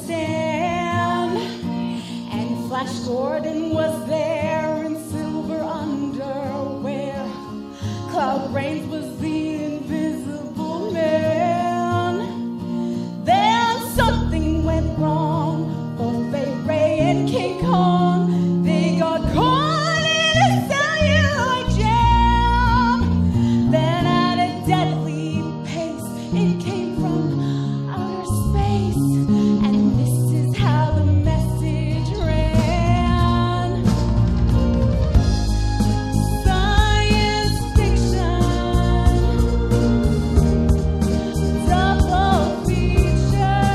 stand, and Flash Gordon was there in silver underwear. Cloud Brains was the invisible man. Then something went wrong for Fay Ray and King Kong. They got caught in a celluloid jam. Then at a deadly pace, it came from outer space, and this is how the message ran. Science fiction, double feature,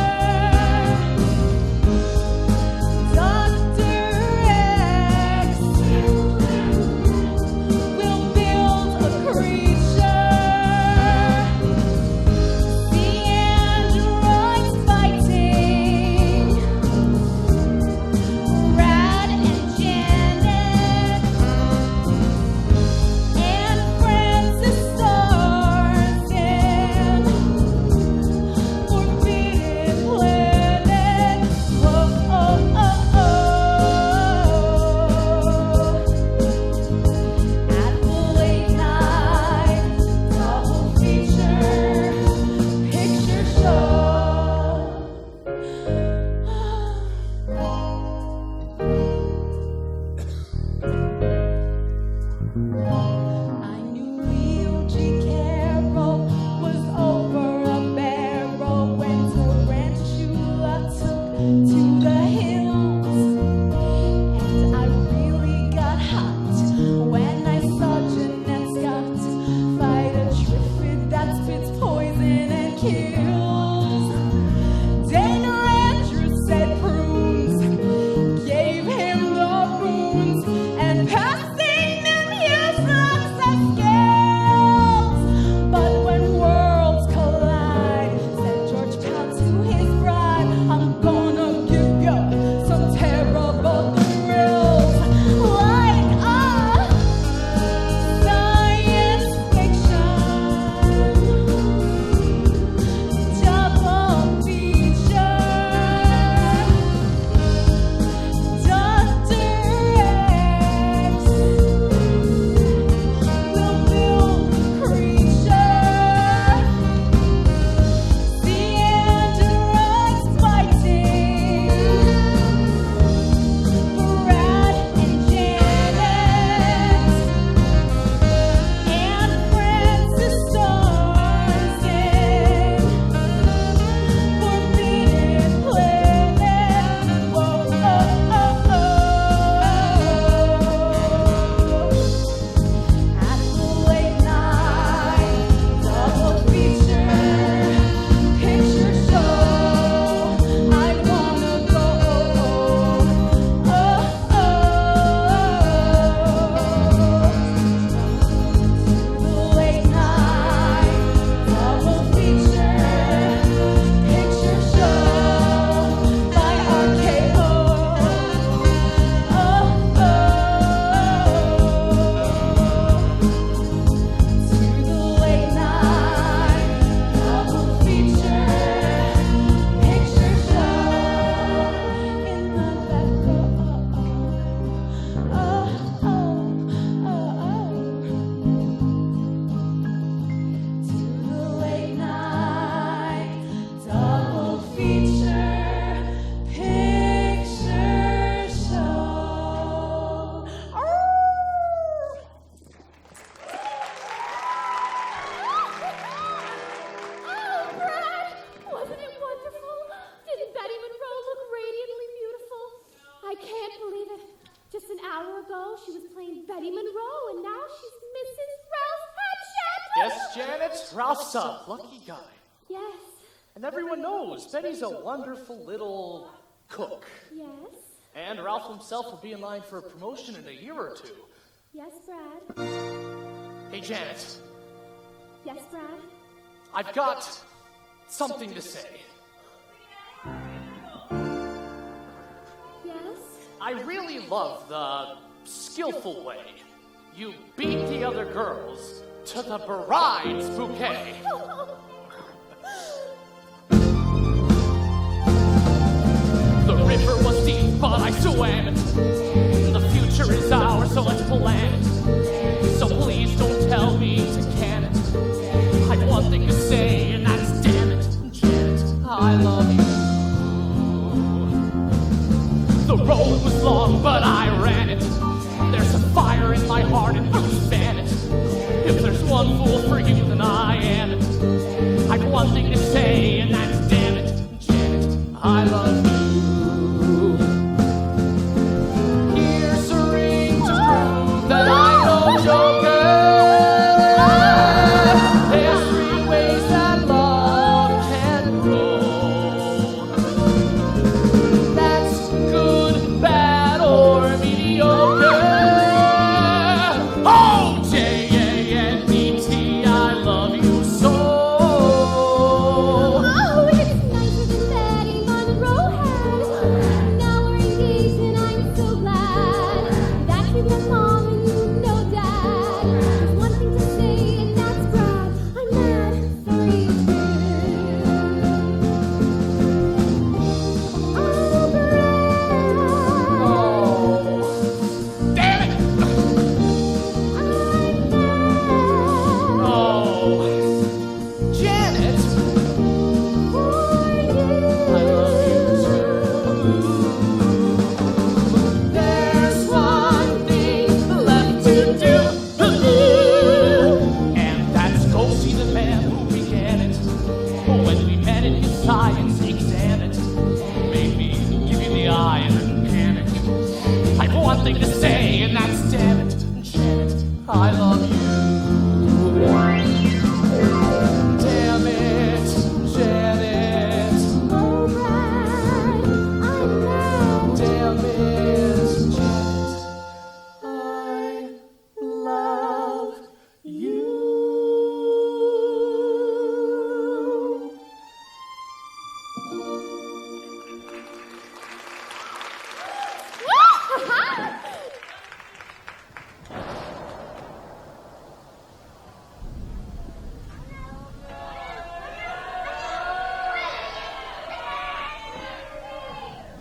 Dr. X will build a creature. The androids fighting Brad and Janet and Francis stars in Forbidden Planet. Whoa, oh, oh, oh. At the late night double feature picture show. I knew Leo G. Carroll was over a barrel when Tarantula took to the hills. And I really got hot when I saw Jeanette Scott fight a Triffid that spits poison and kills. Dana Andrews said prunes gave him the runes, and passing them useless as scales. But when worlds collide, said George Pell to his bride, I'm gonna give you some terrible thrills, like a science fiction double feature. Dr. X will build a creature. The androids fighting Brad and Janet and Francis stars in Forbidden Planet. Whoa, oh, oh, oh. At the late night double feature picture show, I wanna go, oh, oh, the late night double feature picture show by RKO. To the late night double feature picture show in the back row. To the late night double feature picture show. Oh, Brad! Wasn't it wonderful? Didn't Betty Monroe look radiantly beautiful? I can't believe it. Just an hour ago, she was playing Betty Monroe, and now she's Mrs. Ralph Hapshat. Yes, Janet, Ralph's a lucky guy. Yes. And everyone knows Betty's a wonderful little cook. Yes. And Ralph himself will be in line for a promotion in a year or two. Yes, Brad. Hey, Janet, Yes, Brad. I've got something to say. Yes? I really love the skillful way you beat the other girls to the bride's bouquet. I swam it. The future is ours, so let's plan it. So please don't tell me to can it. I've one thing to say, and that's damn it, Janet, I love you. The road was long, but I ran it. There's a fire in my heart, and you fan it. If there's one fool for you, then I am it. I've one thing to say, and that's damn it, Janet, I love you. Here's a ring to prove that I know Joker. There's 3 ways that love can grow. That's good, bad, or mediocre. Oh, J-A-N-E-T, I love you so. Oh, it's nicer than Betty Monroe had. Now we're engaged and I'm so glad that you got mom and you know dad. There's one thing to say and that's Brad. I'm mad for you too. Oh, Brad. Oh, damn it! Oh, Janet, I love you too. There's one thing left to do, and that's go see the man who began it. When we met in his science exam, it made me give you the eye and then panic. I've one thing to say, and that's damn it, Janet, I love you. Damn it, Janet. Oh, Brad, I'm mad. Damn it, Janet. I love you.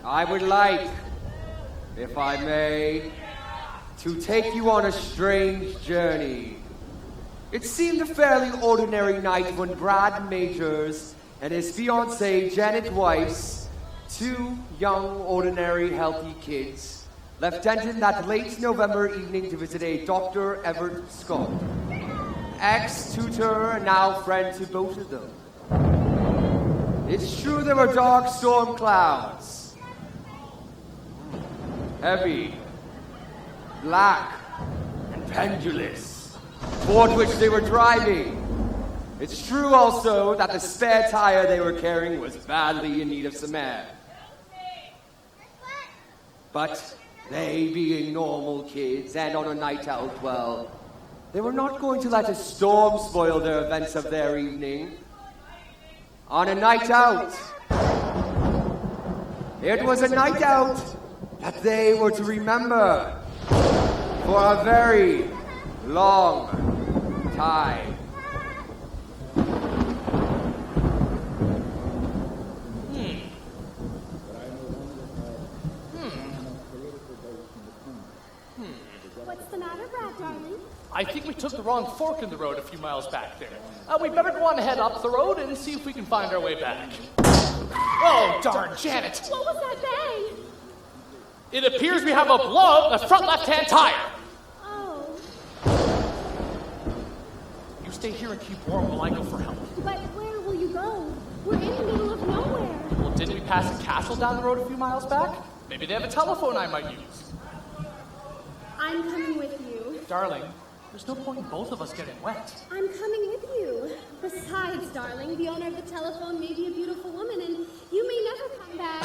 I would like, if I may, to take you on a strange journey. It seemed a fairly ordinary night when Brad Majors and his fiancée Janet Weiss, 2 young, ordinary, healthy kids, left Denton that late November evening to visit a Dr. Everett Scott, ex-tutor and now friend to both of them. It's true there were dark storm clouds. Heavy, black, and pendulous, toward which they were driving. It's true also that the spare tire they were carrying was badly in need of some air. But they, being normal kids and on a night out, well, they were not going to let a storm spoil their events of their evening. On a night out. It was a night out that they were to remember for a very long time. What's the matter, Brad, darling? I think we took the wrong fork in the road a few miles back there. We better go on ahead up the road and see if we can find our way back. Oh, darn, Janet. What was that bang? It appears we have a blow on the front left-hand tire. Oh, You stay here and keep warm while I go for help. but where will you go? We're in the middle of nowhere. Well, didn't we pass a castle down the road a few miles back? Maybe they have a telephone I might use. I'm coming with you. Darling, there's no point in both of us getting wet. I'm coming with you. Besides, darling, the owner of the telephone may be a beautiful woman, and you may never come back.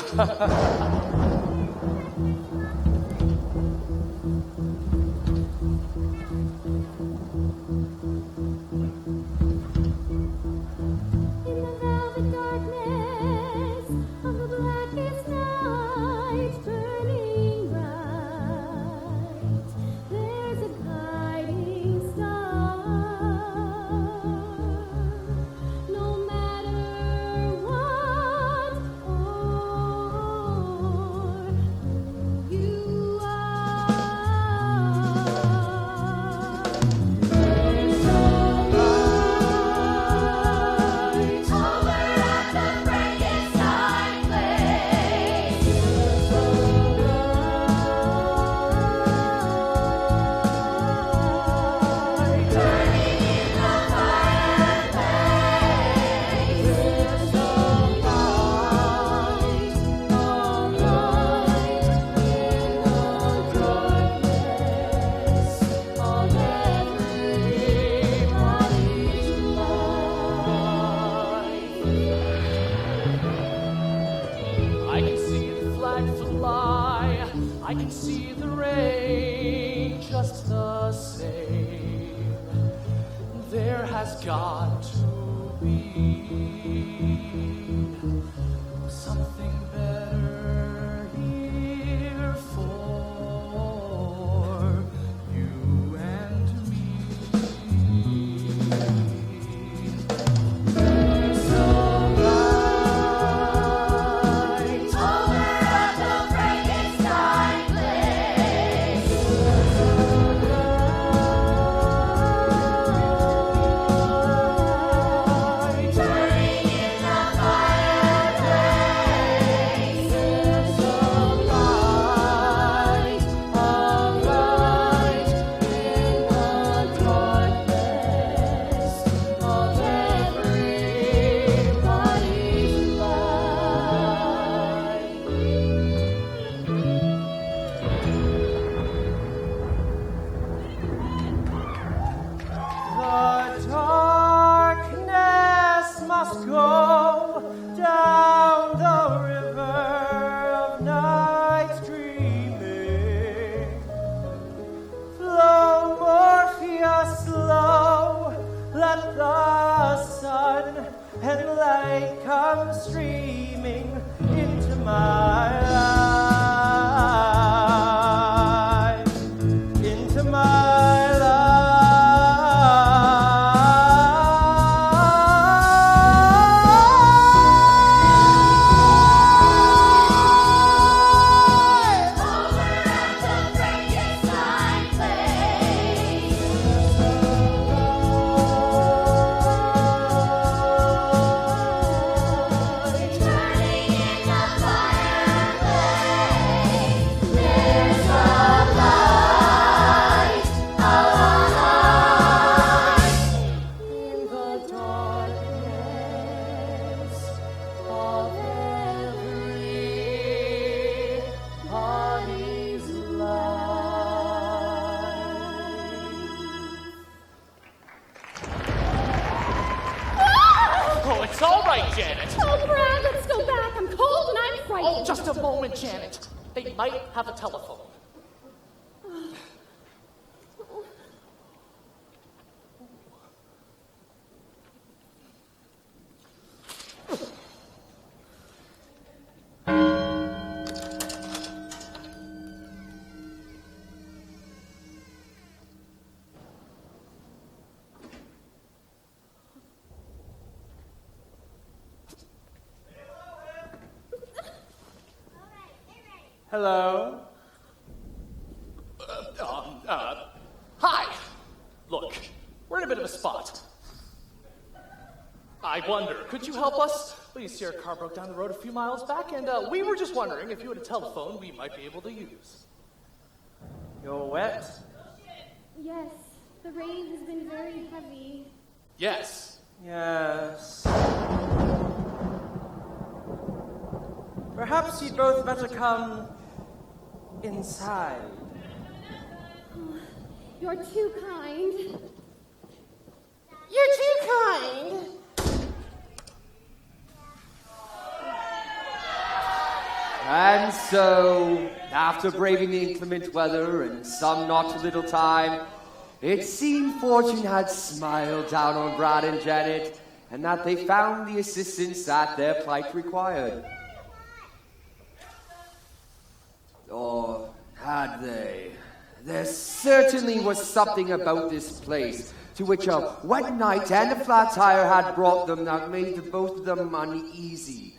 In the velvet darkness of the blackest night, burning bright, there's a guiding star. No matter what or I can see the rain just the same. There has got to be something better here for you and me. There's no light Over at the Frankenstein place. Turning in the fireplace. There's a light, a light in the darkness of everybody's life. The darkness must go down the river of night dreaming. Flow, Morpheus, slow, let the sun and light come streaming into my life, into my life. Over at the Frankenstein place. Turning in the fireplace. There's a light, a light. In the darkness of everybody's life. Oh, it's all right, Janet. Oh, Brad, let's go back. I'm cold and I'm frightened. Oh, just a moment, Janet. They might have a telephone. Hello? Hi. Look, we're in a bit of a spot. I wonder, could you help us? We see our car broke down the road a few miles back, and we were just wondering if you had a telephone we might be able to use. You're wet? Yes, the rain has been very heavy. Yes. Yes. Perhaps you'd both better come inside. You're too kind. You're too kind. And so, after braving the inclement weather and some not too little time, it seemed fortune had smiled down on Brad and Janet, and that they found the assistance that their plight required. Or had they? There certainly was something about this place to which a wet night and a flat tire had brought them that made the both of them uneasy.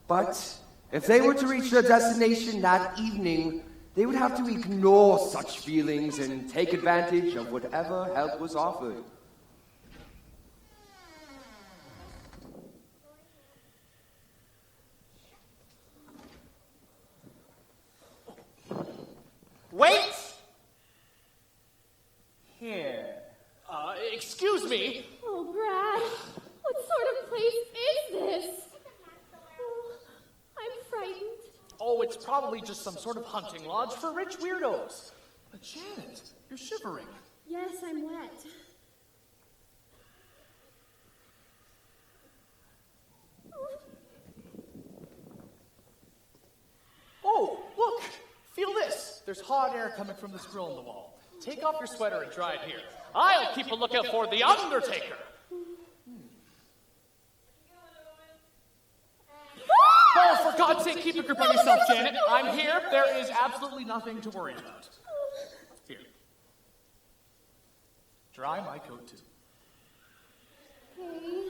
But if they were to reach their destination that evening, they would have to ignore such feelings and take advantage of whatever help was offered. Wait! Here. Excuse me. Oh, Brad, what sort of place is this? Oh, I'm frightened. Oh, it's probably just some sort of hunting lodge for rich weirdos. But Janet, you're shivering. Yes, I'm wet. Oh, look! Feel this! There's hot air coming from this grill in the wall. Take off your sweater and try it here. I'll keep a lookout for the Undertaker. Oh, for God's sake, keep a grip on yourself, Janet. I'm here. There is absolutely nothing to worry about. Here. Dry my coat, too. Okay.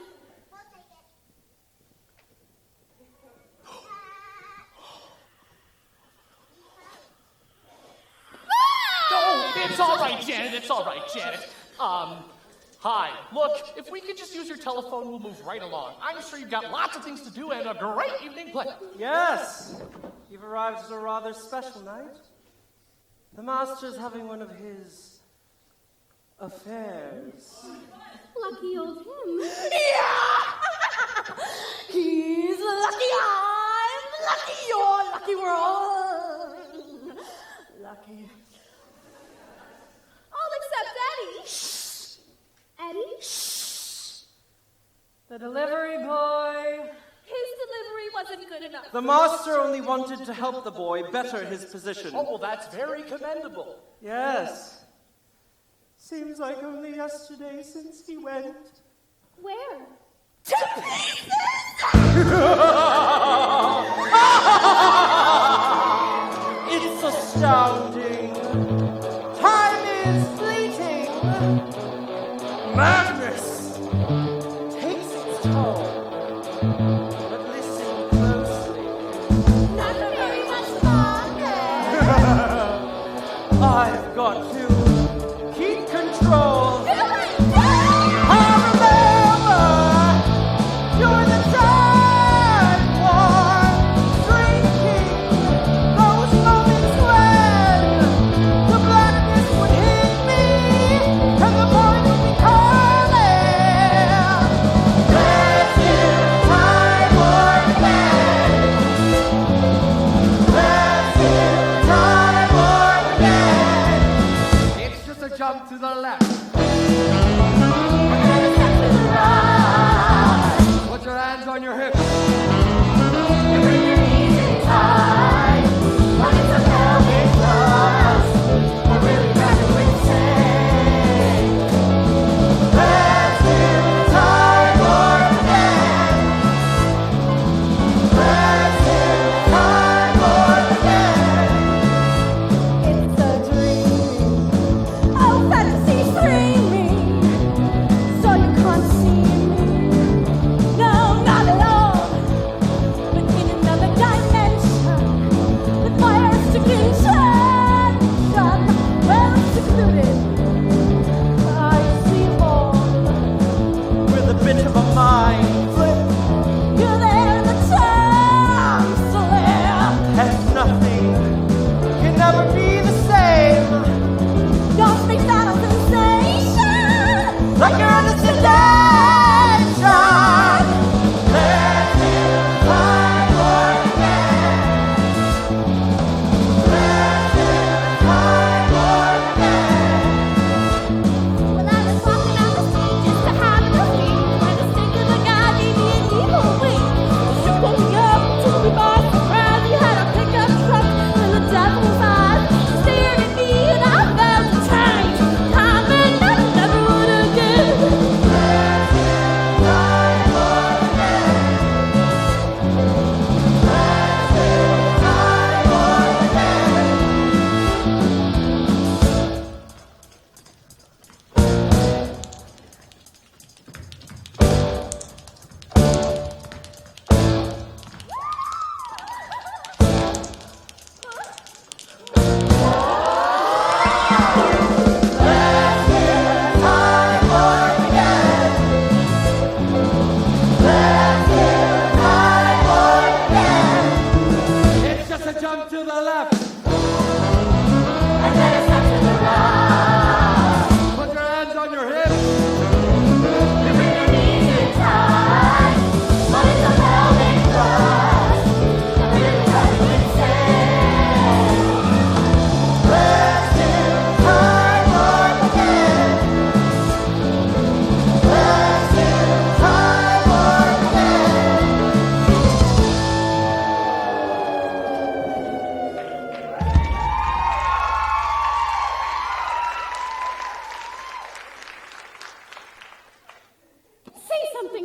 Oh, it's all right, Janet. It's all right, Janet. Hi. Look, if we could just use your telephone, we'll move right along. I'm sure you've got lots of things to do and a great evening planned. Yes, you've arrived at a rather special night. The Master's having one of his affairs. Lucky old him. Yeah! He's lucky, I'm lucky, you're lucky, we're all lucky. All except Eddie. Eddie? The delivery boy. His delivery wasn't good enough. The Master only wanted to help the boy better his position. Oh, well, that's very commendable. Yes. Seems like only yesterday since he went. Where? It's astounding. Time is fleeting. Madness takes its toll. But listen closely. Not very much longer. I've got to keep control. I remember during the time war, drinking those moments when the blackness would hit me and the void would be calling. That's if time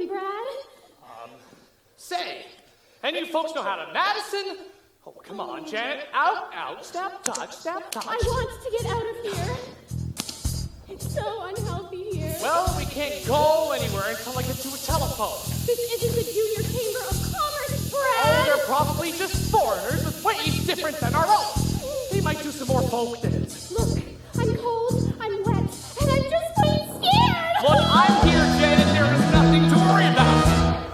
something, Brad? Say, any you folks know how to Madison? Oh, come on, Janet. Out, step, touch. I want to get out of here. It's so unhealthy here. Well, we can't go anywhere until I get to a telephone. This isn't the Junior Chamber of Commerce, Brad. Oh, they're probably just foreigners with ways different than our own. They might do some more folk dance. Look, I'm cold, I'm wet, and I'm just plain scared. Look, I'm here, Janet. There is nothing to worry about.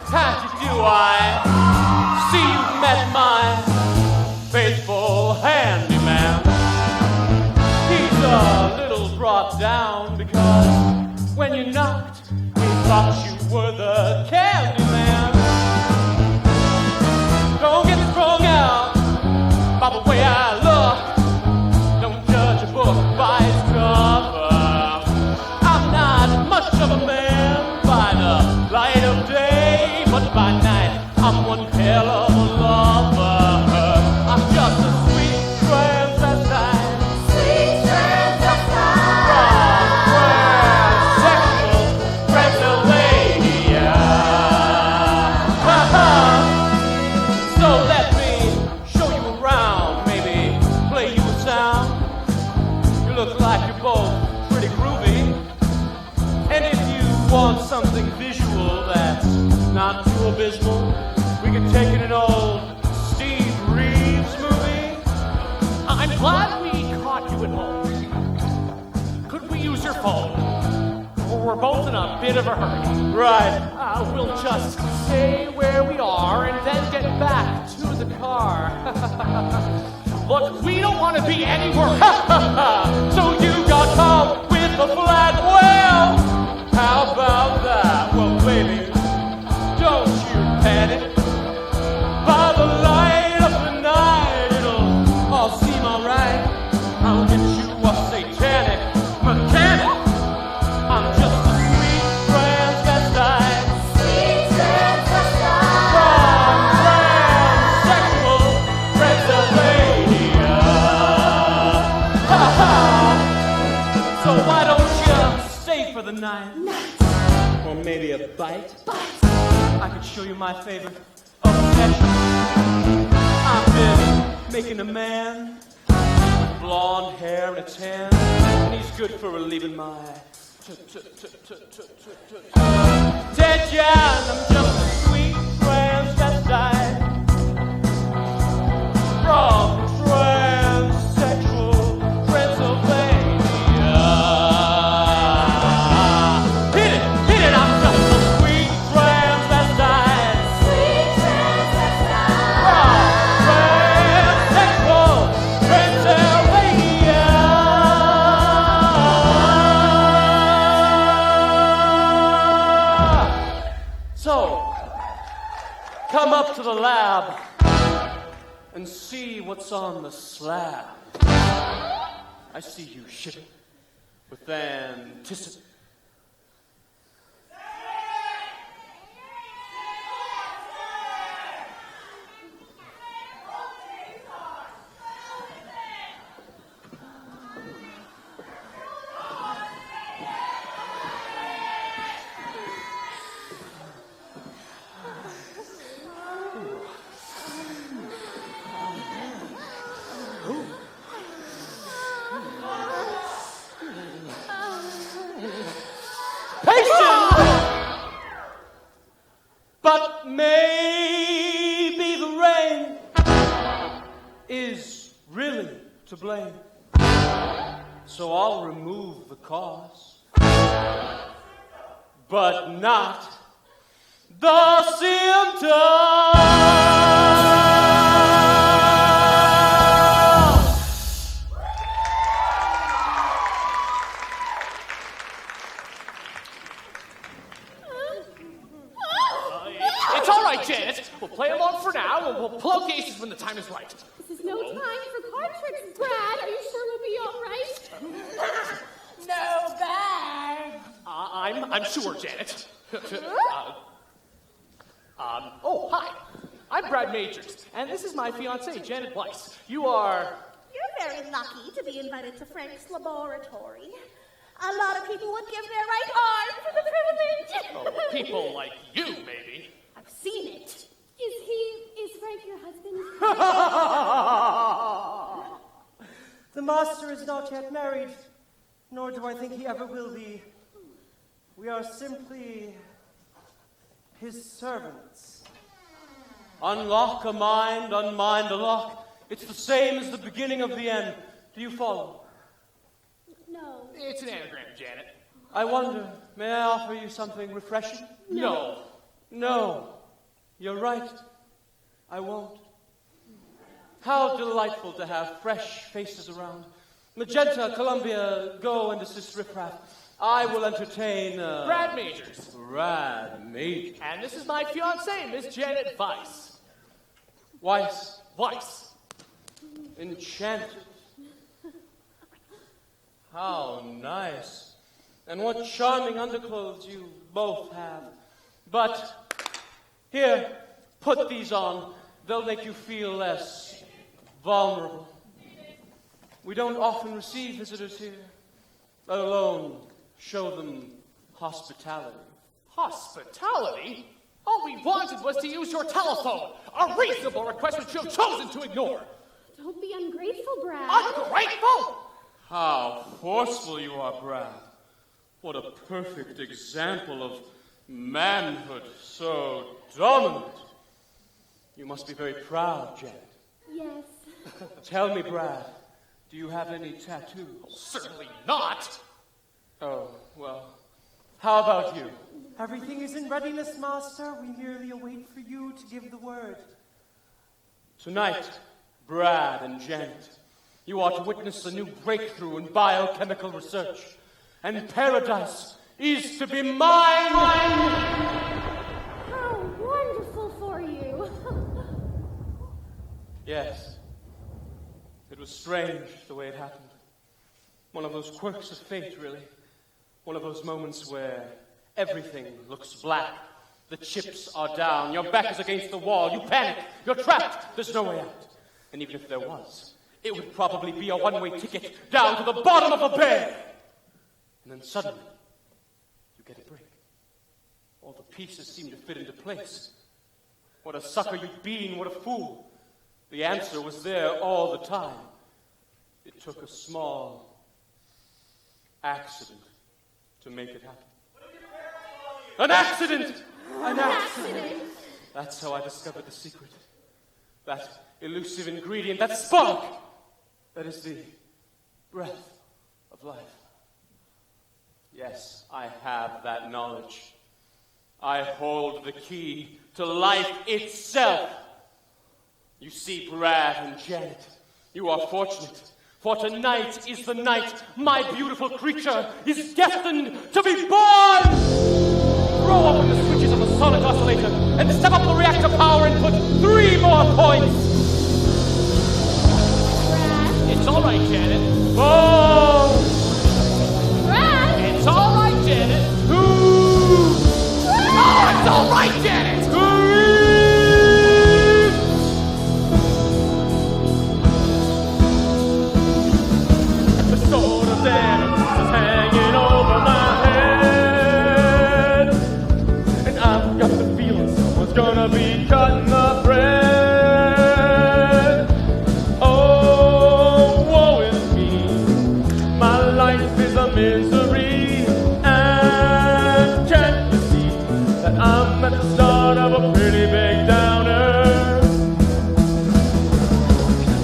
How'd you do? I see you've met my faithful handyman. He's a little brought down because when you knocked, he thought you were the candy man. Don't get thrown out by the way I look. Don't judge a book by its cover. I'm not much of a man by the light of day, but by night I'm one hell of a lover. I'm just a sweet transvestite. Sweet transvestite. From Transylvania. So let me show you around, maybe play you a sound. You look like you're both pretty groovy. And if you want something visual that's not too abysmal, we could take it an old Steve Reeves movie. I'm glad we caught you at home. Could we use your phone? We're both in a bit of a hurry. Right. We'll just stay where we are and then get back to the car. Look, we don't want to be anywhere. So you got caught with a flat whale. How about that? Well, baby, don't you panic. By the light of the night, it'll all seem alright. I'll get you a satanic mechanic. I'm just a sweet transvestite. Sweet transvestite. From transsexual Transylvania. So why don't you stay for the night? Or maybe a bite? I could show you my favorite obsession. I've been making a man with blonde hair and a tan, and he's good for relieving my tension. I'm just a sweet transvestite from transsexual Transylvania. Hit it, I'm just a sweet transvestite. Sweet transvestite. From transsexual Transylvania. So, come up to the lab and see what's on the slab. I see you shiver with anticipation. But maybe the rain is really to blame. So I'll remove the cause, but not the symptoms. It's all right, Janet. We'll play along for now, and we'll pull out the aces when the time is right. This is no time for card tricks, Brad. Are you sure we'll be all right? No bag. I'm sure, Janet. Oh, hi. I'm Brad Majors, and this is my fiancée, Janet Weiss. You are... You're very lucky to be invited to Frank's laboratory. A lot of people would give their right arm for the privilege. Oh, people like you, maybe. I've seen it. Is Frank your husband? The master is not yet married, nor do I think he ever will be. We are simply his servants. Unlock a mind, unmind a lock. It's the same as the beginning of the end. Do you follow? No. It's an anagram, Janet. I wonder, may I offer you something refreshing? No. No. You're right. I won't. How delightful to have fresh faces around. Magenta, Columbia, go and assist Riffraff. I will entertain, Brad Majors. Brad Majors. And this is my fiancée, Miss Janet Weiss. Weiss. Weiss. Enchanted. How nice. And what charming underclothes you both have. But, here, put these on. They'll make you feel less vulnerable. We don't often receive visitors here, let alone show them hospitality. Hospitality? All we wanted was to use your telephone. A reasonable request which you have chosen to ignore. Don't be ungrateful, Brad. Ungrateful? How forceful you are, Brad. What a perfect example of manhood, so dominant. You must be very proud, Janet. Yes. Tell me, Brad, do you have any tattoos? Certainly not. Oh, well, how about you? Everything is in readiness, master. We merely await for you to give the word. Tonight, Brad and Janet, you are to witness a new breakthrough in biochemical research, and paradise is to be mine. How wonderful for you. Yes, it was strange the way it happened. One of those quirks of fate, really. One of those moments where everything looks black. The chips are down. Your back is against the wall. You panic. You're trapped. There's no way out. And even if there was, it would probably be a one-way ticket down to the bottom of a bear. And then suddenly, you get a break. All the pieces seem to fit into place. What a sucker you've been. What a fool. The answer was there all the time. It took a small accident to make it happen. An accident! An accident! That's how I discovered the secret. That elusive ingredient, that spark, that is the breath of life. Yes, I have that knowledge. I hold the key to life itself. You see, Brad and Janet, you are fortunate. For tonight is the night my beautiful creature is destined to be born! Throw open the switches of the sonic oscillator and step up the reactor power input 3 more points! Brad. It's all right, Janet. Oh! Brad. It's all right, Janet. Ooh! Oh, it's all right, Janet. The sword of Damocles is hanging over my head, and I've got the feeling someone's gonna be cutting the thread. Oh, woe is me, my life is a misery, and can't you see that I'm at the start of a pretty big downer?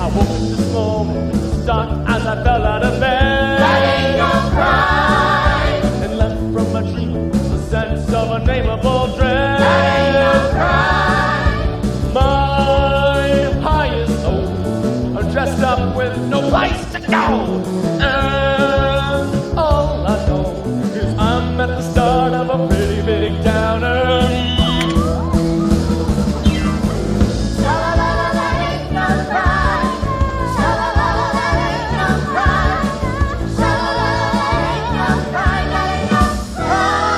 I woke up this morning, dark as I fell out of bed. That ain't no crime. And left from my dream the sense of unnameable dread. That ain't no crime. My highest hope are dressed up with no place to go. And all I know is I'm at the start of a pretty big downer. Sha-la-la-la, that ain't no crime. Sha-la-la-la, that ain't no crime. Sha-la-la-la, that ain't no crime. That ain't no crime.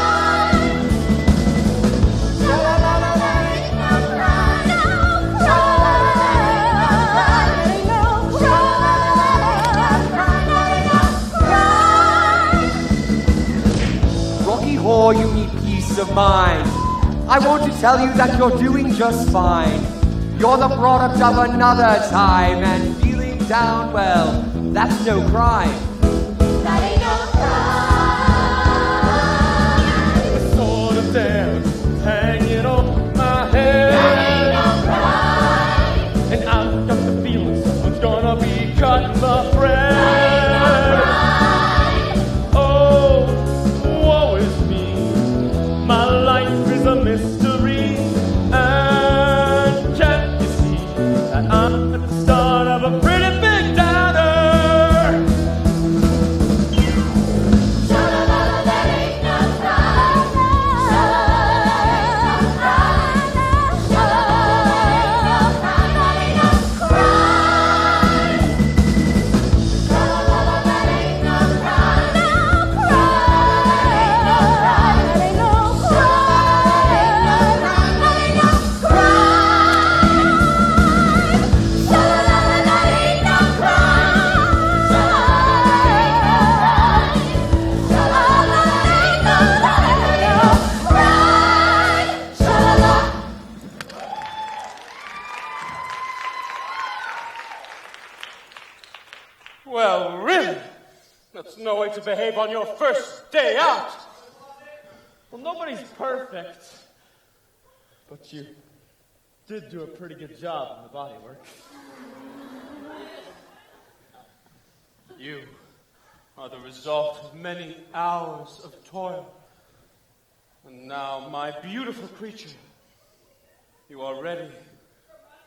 Sha-la-la-la, that ain't no crime. Sha-la-la-la, that ain't no crime. Sha-la-la-la, that ain't no crime. I want to tell you that you're doing just fine. You're the product of another time, and feeling down, well, that's no crime. That ain't no crime. The sword of death hanging on my head. That ain't no crime. And I've got the feeling someone's gonna be cutting my thread. Oh, woe is me. My life is a mystery. And can't you see that I'm at the start of a pretty big downer? Sha-la-la-la, that ain't no crime. Sha-la-la-la, that ain't no crime. Sha-la-la-la, that ain't no crime. No crime. That ain't no crime. That ain't no crime. Sha-la-la-la, that ain't no crime. Sha-la-la-la, Sha-la-la. Well, really? That's no way to behave on your first day out. Well, nobody's perfect. But you did do a pretty good job in the body work. You are the result of many hours of toil. And now, my beautiful creature, you are ready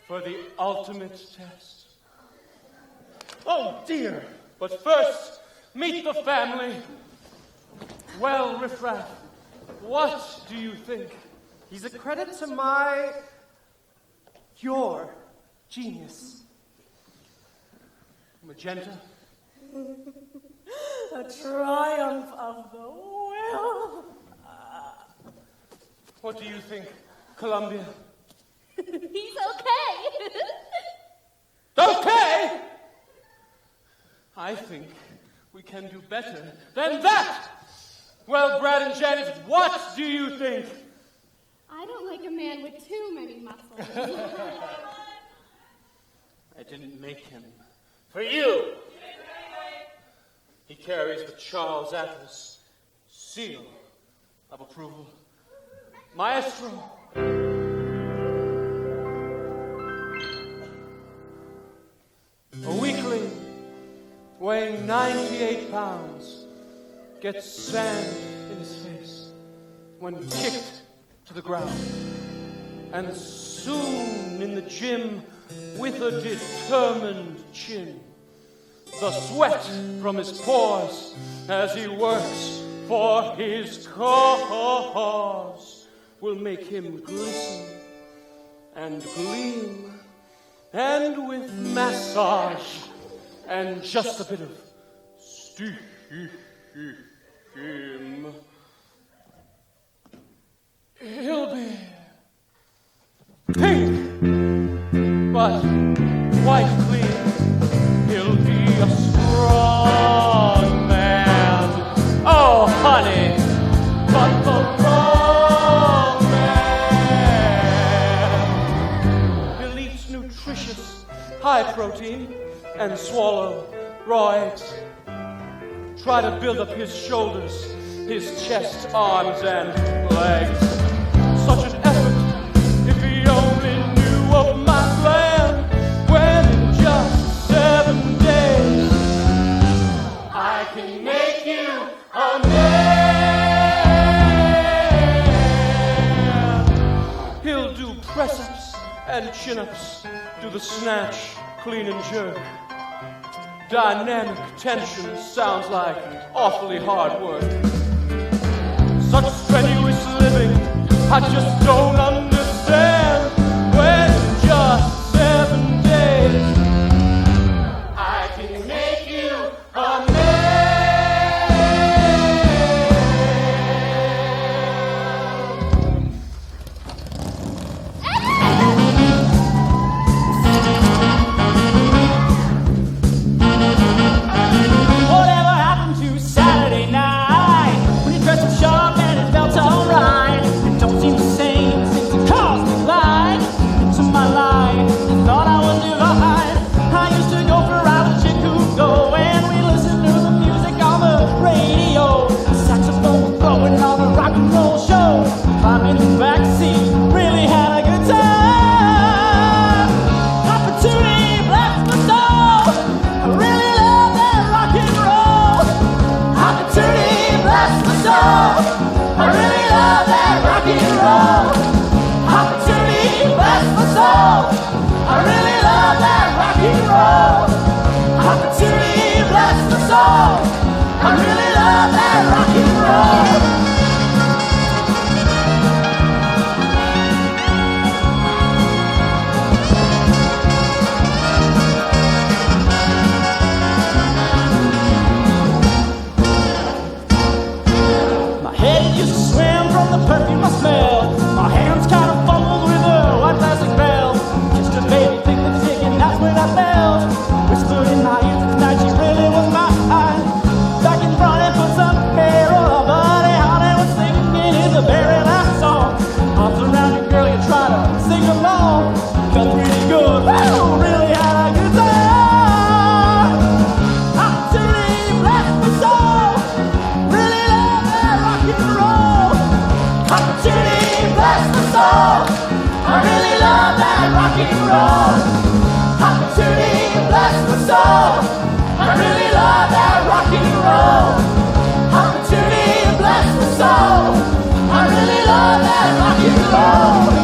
for the ultimate test. Oh, dear. But first, meet the family. Well, Riffraff, what do you think? He's a credit to your genius. Magenta? A triumph of the will. What do you think, Columbia? He's okay. Okay! I think we can do better than that! Well, Brad and Janet, what do you think? I don't like a man with too many muscles. I didn't make him for you. He carries the Charles Atlas seal of approval. Maestro. A weakling weighing 98 pounds gets sand in his face when kicked to the ground. And soon in the gym, with a determined chin, the sweat from his pores as he works for his cause will make him glisten and gleam, and with massage and just a bit of steam, he'll be pink, but quite clean. He'll be a strong man. Oh, honey, but the wrong man. He'll eat nutritious, high protein and swallow raw eggs. Try to build up his shoulders, his chest, arms, and legs. Such an effort if he only knew of my plan, when in just 7 days I can make you a man. He'll do press-ups and chin-ups, do the snatch, clean and jerk. Dynamic tension sounds like awfully hard work. Such strenuous living, I just don't understand. When in just 7 days I can make you a man. Whatever happened to Saturday night when you dressed up sharp and it felt alright? It don't seem the same and roll. Opportunity bless my soul. I really love that rock and roll. Opportunity bless my soul. I really love that rock and roll.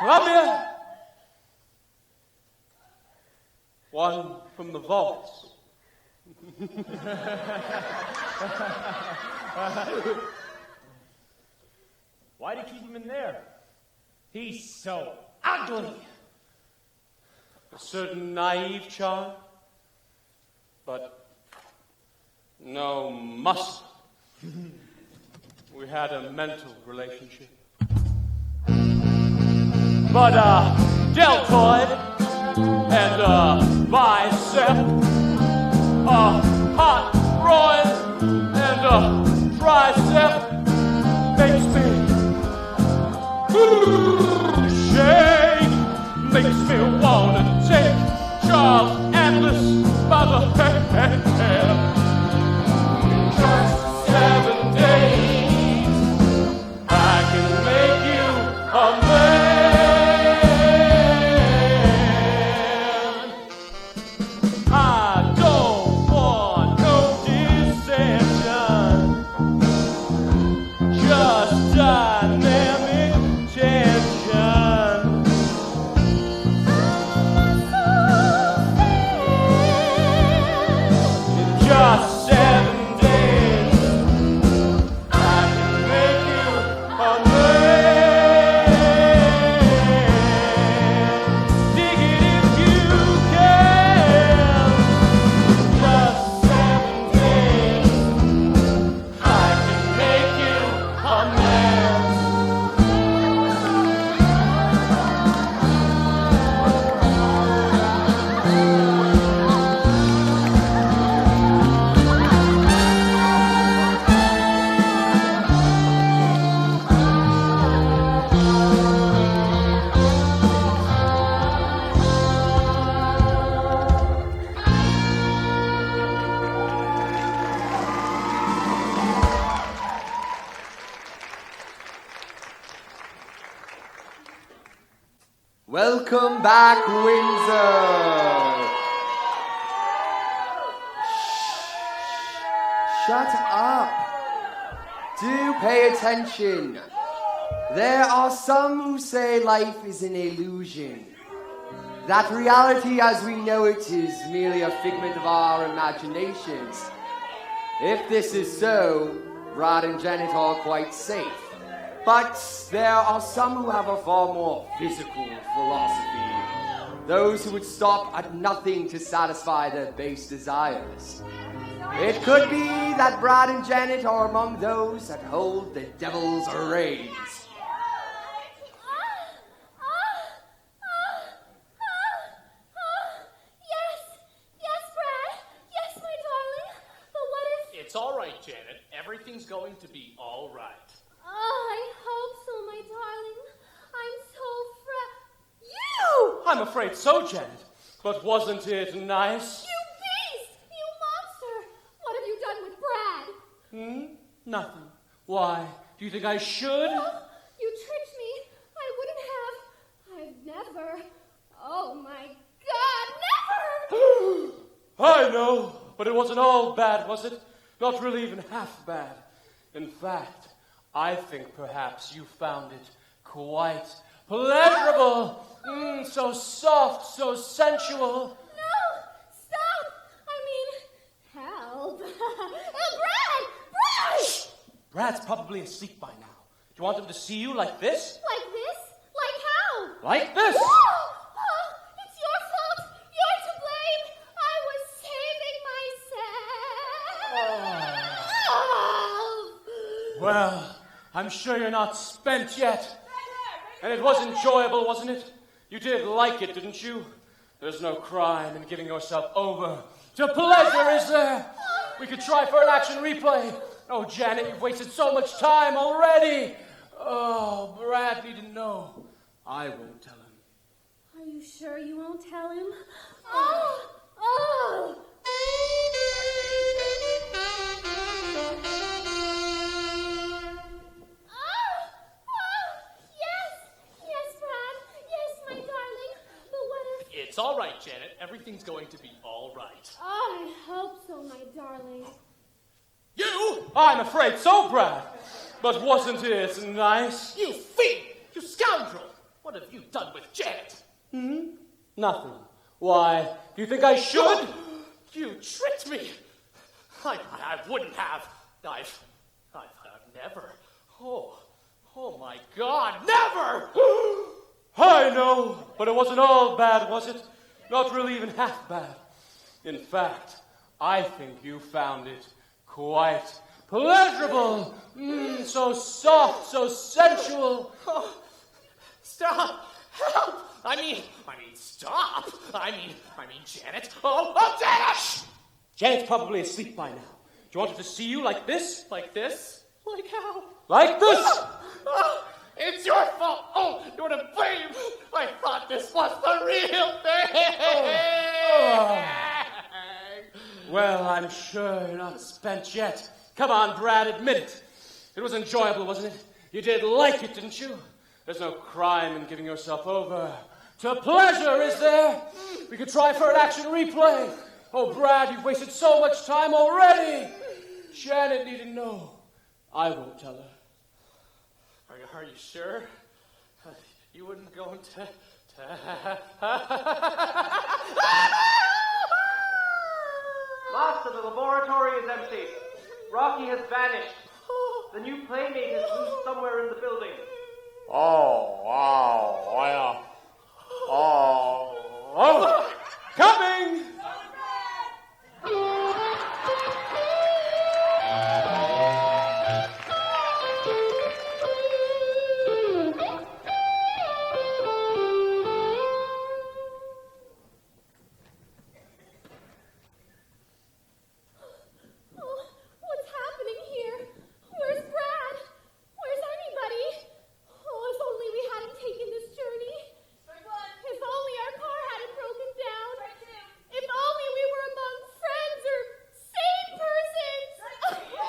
Columbia! One from the vaults. Why'd you keep him in there? He's so Ugly! A certain naive charm, but no muscle. We had a mental relationship. But deltoid and bicep, hot groin and tricep makes me shake, makes me wanna take Charles Atlas by the hair. Just 7 days, I can make you a man. Welcome back, Windsor. Shut up. Do pay attention. There are some who say life is an illusion, that reality as we know it is merely a figment of our imaginations. If this is so, Brad and Janet are quite safe. But there are some who have a far more physical philosophy. Those who would stop at nothing to satisfy their base desires. It could be that Brad and Janet are among those that hold the devil's reins. Yes, Brad. Yes, my darling. But what if... It's all right, Janet. Everything's going to be all right. Oh, I hope so, my darling. I'm so You! I'm afraid so, Janet. But wasn't it nice? You beast! You monster! What have you done with Brad? Nothing. Why? Do you think I should? Oh, you tricked me. I wouldn't have. know, but it wasn't all bad, was it? Not really even half bad. In fact, I think perhaps you found it quite pleasurable. So soft, so sensual. No! Stop! I mean, help. Brad! Brad! Brad's probably asleep by now. Do you want him to see you like this? Like this? Like how? Like this! Oh, it's your fault. You're to blame. I was saving myself. Well, I'm sure you're not spent yet. And it was enjoyable, wasn't it? You did like it, didn't you? There's no crime in giving yourself over to pleasure, is there? We could try for an action replay. Oh, Janet, you've wasted so much time already. Oh, Brad needn't know. I won't tell him. Are you sure you won't tell him? Oh! Yes, Brad. Yes, my darling. But what if... It's all right, Janet. Everything's going to be all right. Oh, I hope so, my darling. You! I'm afraid so, Brad. But wasn't it nice? You fiend! You scoundrel! What have you done with Janet? Nothing. Why, do you think I should? You tricked me! I wouldn't have. I've never. Oh my God, never! I know, but it wasn't all bad, was it? Not really even half bad. In fact, I think you found it quite pleasurable. So soft, so sensual. Oh, stop! Help! I mean, stop! I mean, Janet! Oh, Janet! Janet's probably asleep by now. Do you want her to see you like this? Like this? Like how? Like this! Oh, it's your fault! Oh, you're to blame! I thought this was the real thing! Well, I'm sure you're not spent yet. Come on, Brad, admit it. It was enjoyable, wasn't it? You did like it, didn't you? There's no crime in giving yourself over to pleasure, is there? We could try for an action replay. Oh, Brad, you've wasted so much time already. Janet needn't know. I won't tell her. Are you sure? You wouldn't go into... Master, the laboratory is empty. Rocky has vanished. The new playmate is loose somewhere in the building. Coming! What's happening here? Where's Brad? Where's anybody? Oh, if only we hadn't taken this journey. If only our car hadn't broken down. If only we were among friends or sane persons.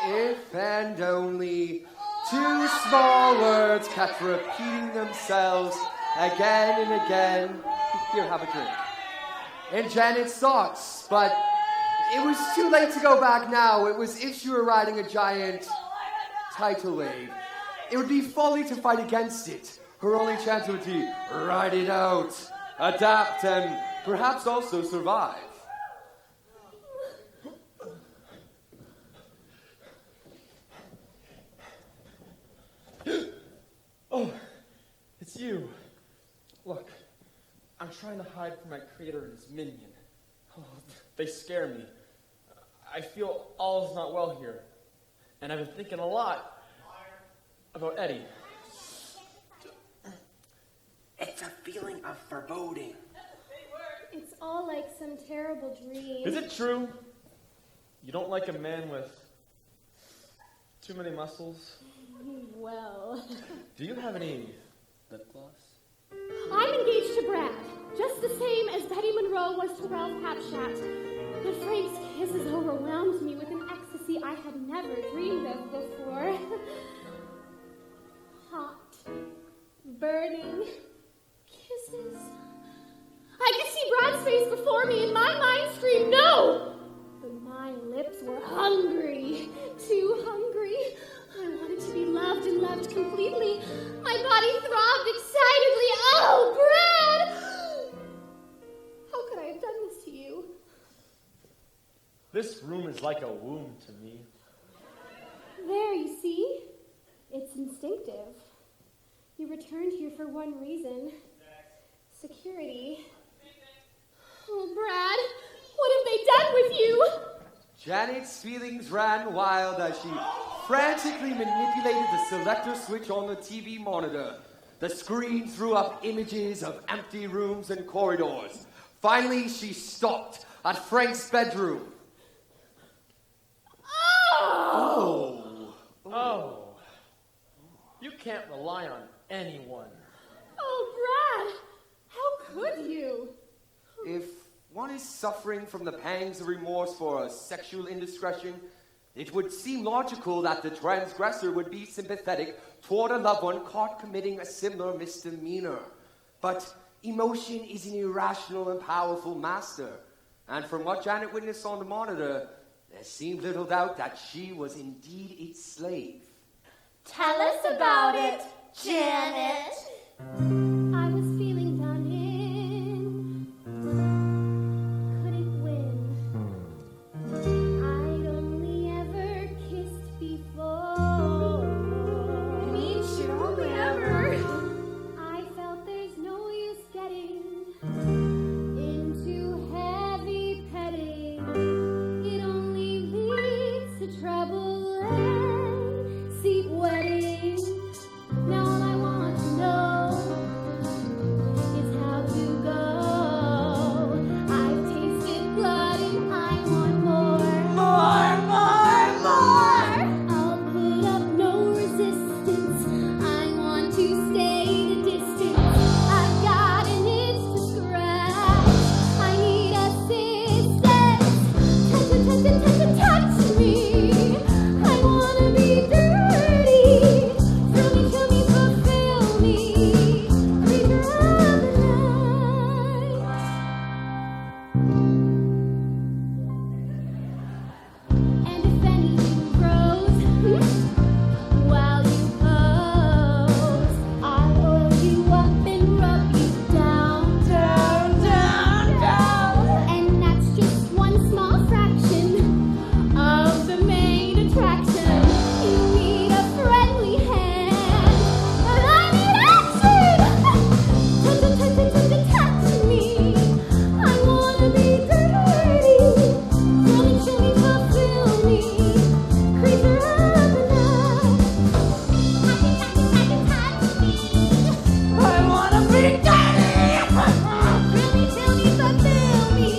If and only. Two small words kept repeating themselves again and again. Here, have a drink. In Janet's thoughts, but it was too late to go back now. It was if she were riding a giant tidal wave. It would be folly to fight against it. Her only chance would be ride it out, adapt, and perhaps also survive. Oh, it's you. Look, I'm trying to hide from my creator and his minion. Oh, they scare me. I feel all is not well here. And I've been thinking a lot about Eddie. It's a feeling of foreboding. It's all like some terrible dream. Is it true? You don't like a man with too many muscles? Well, Do you have any lip gloss? I'm engaged to Brad, just the same as Betty Monroe was to Ralph Hapshat. But Frank's kisses overwhelmed me with an ecstasy I had never dreamed of before. Hot, burning kisses. I could see Brad's face before me, and my mind screamed, no! lips were hungry, too hungry. I wanted to be loved and loved completely. My body throbbed excitedly. Oh, Brad! How could I have done this to you? This room is like a womb to me. There, you see? It's instinctive. You returned here for one reason. Security. Oh, Brad, what have they done with you? Janet's feelings ran wild as she frantically manipulated the selector switch on the TV monitor. The screen threw up images of empty rooms and corridors. Finally, she stopped at Frank's bedroom. Oh. You can't rely on anyone. Oh, Brad, how could you? If one is suffering from the pangs of remorse for a sexual indiscretion, it would seem logical that the transgressor would be sympathetic toward a loved one caught committing a similar misdemeanor. But emotion is an irrational and powerful master. And from what Janet witnessed on the monitor, there seemed little doubt that she was indeed its slave. Tell us about it, Janet. I was feeling done in. Couldn't win. I'd only ever kissed before. You mean she'd only ever? I felt there's no use getting into heavy petting. It only leads to trouble and seat wetting. Now all I want to know is how to go. I've tasted blood and I want more. I'll put up no resistance. I want to stay the distance. I've got an itch to scratch. I need assistance. Touch me. I wanna be dirty. Fill me, fulfill me. Creature of the night. And if anything grows while you pose, I'll oil you up and rub you down. And that's just one small fraction of the main attraction. You need a friendly hand, but I need action. Touch me. I wanna be dirty. Show me, fulfill me. Creature of the night. Touch me. I wanna be dirty. Really, fill me, fulfill me.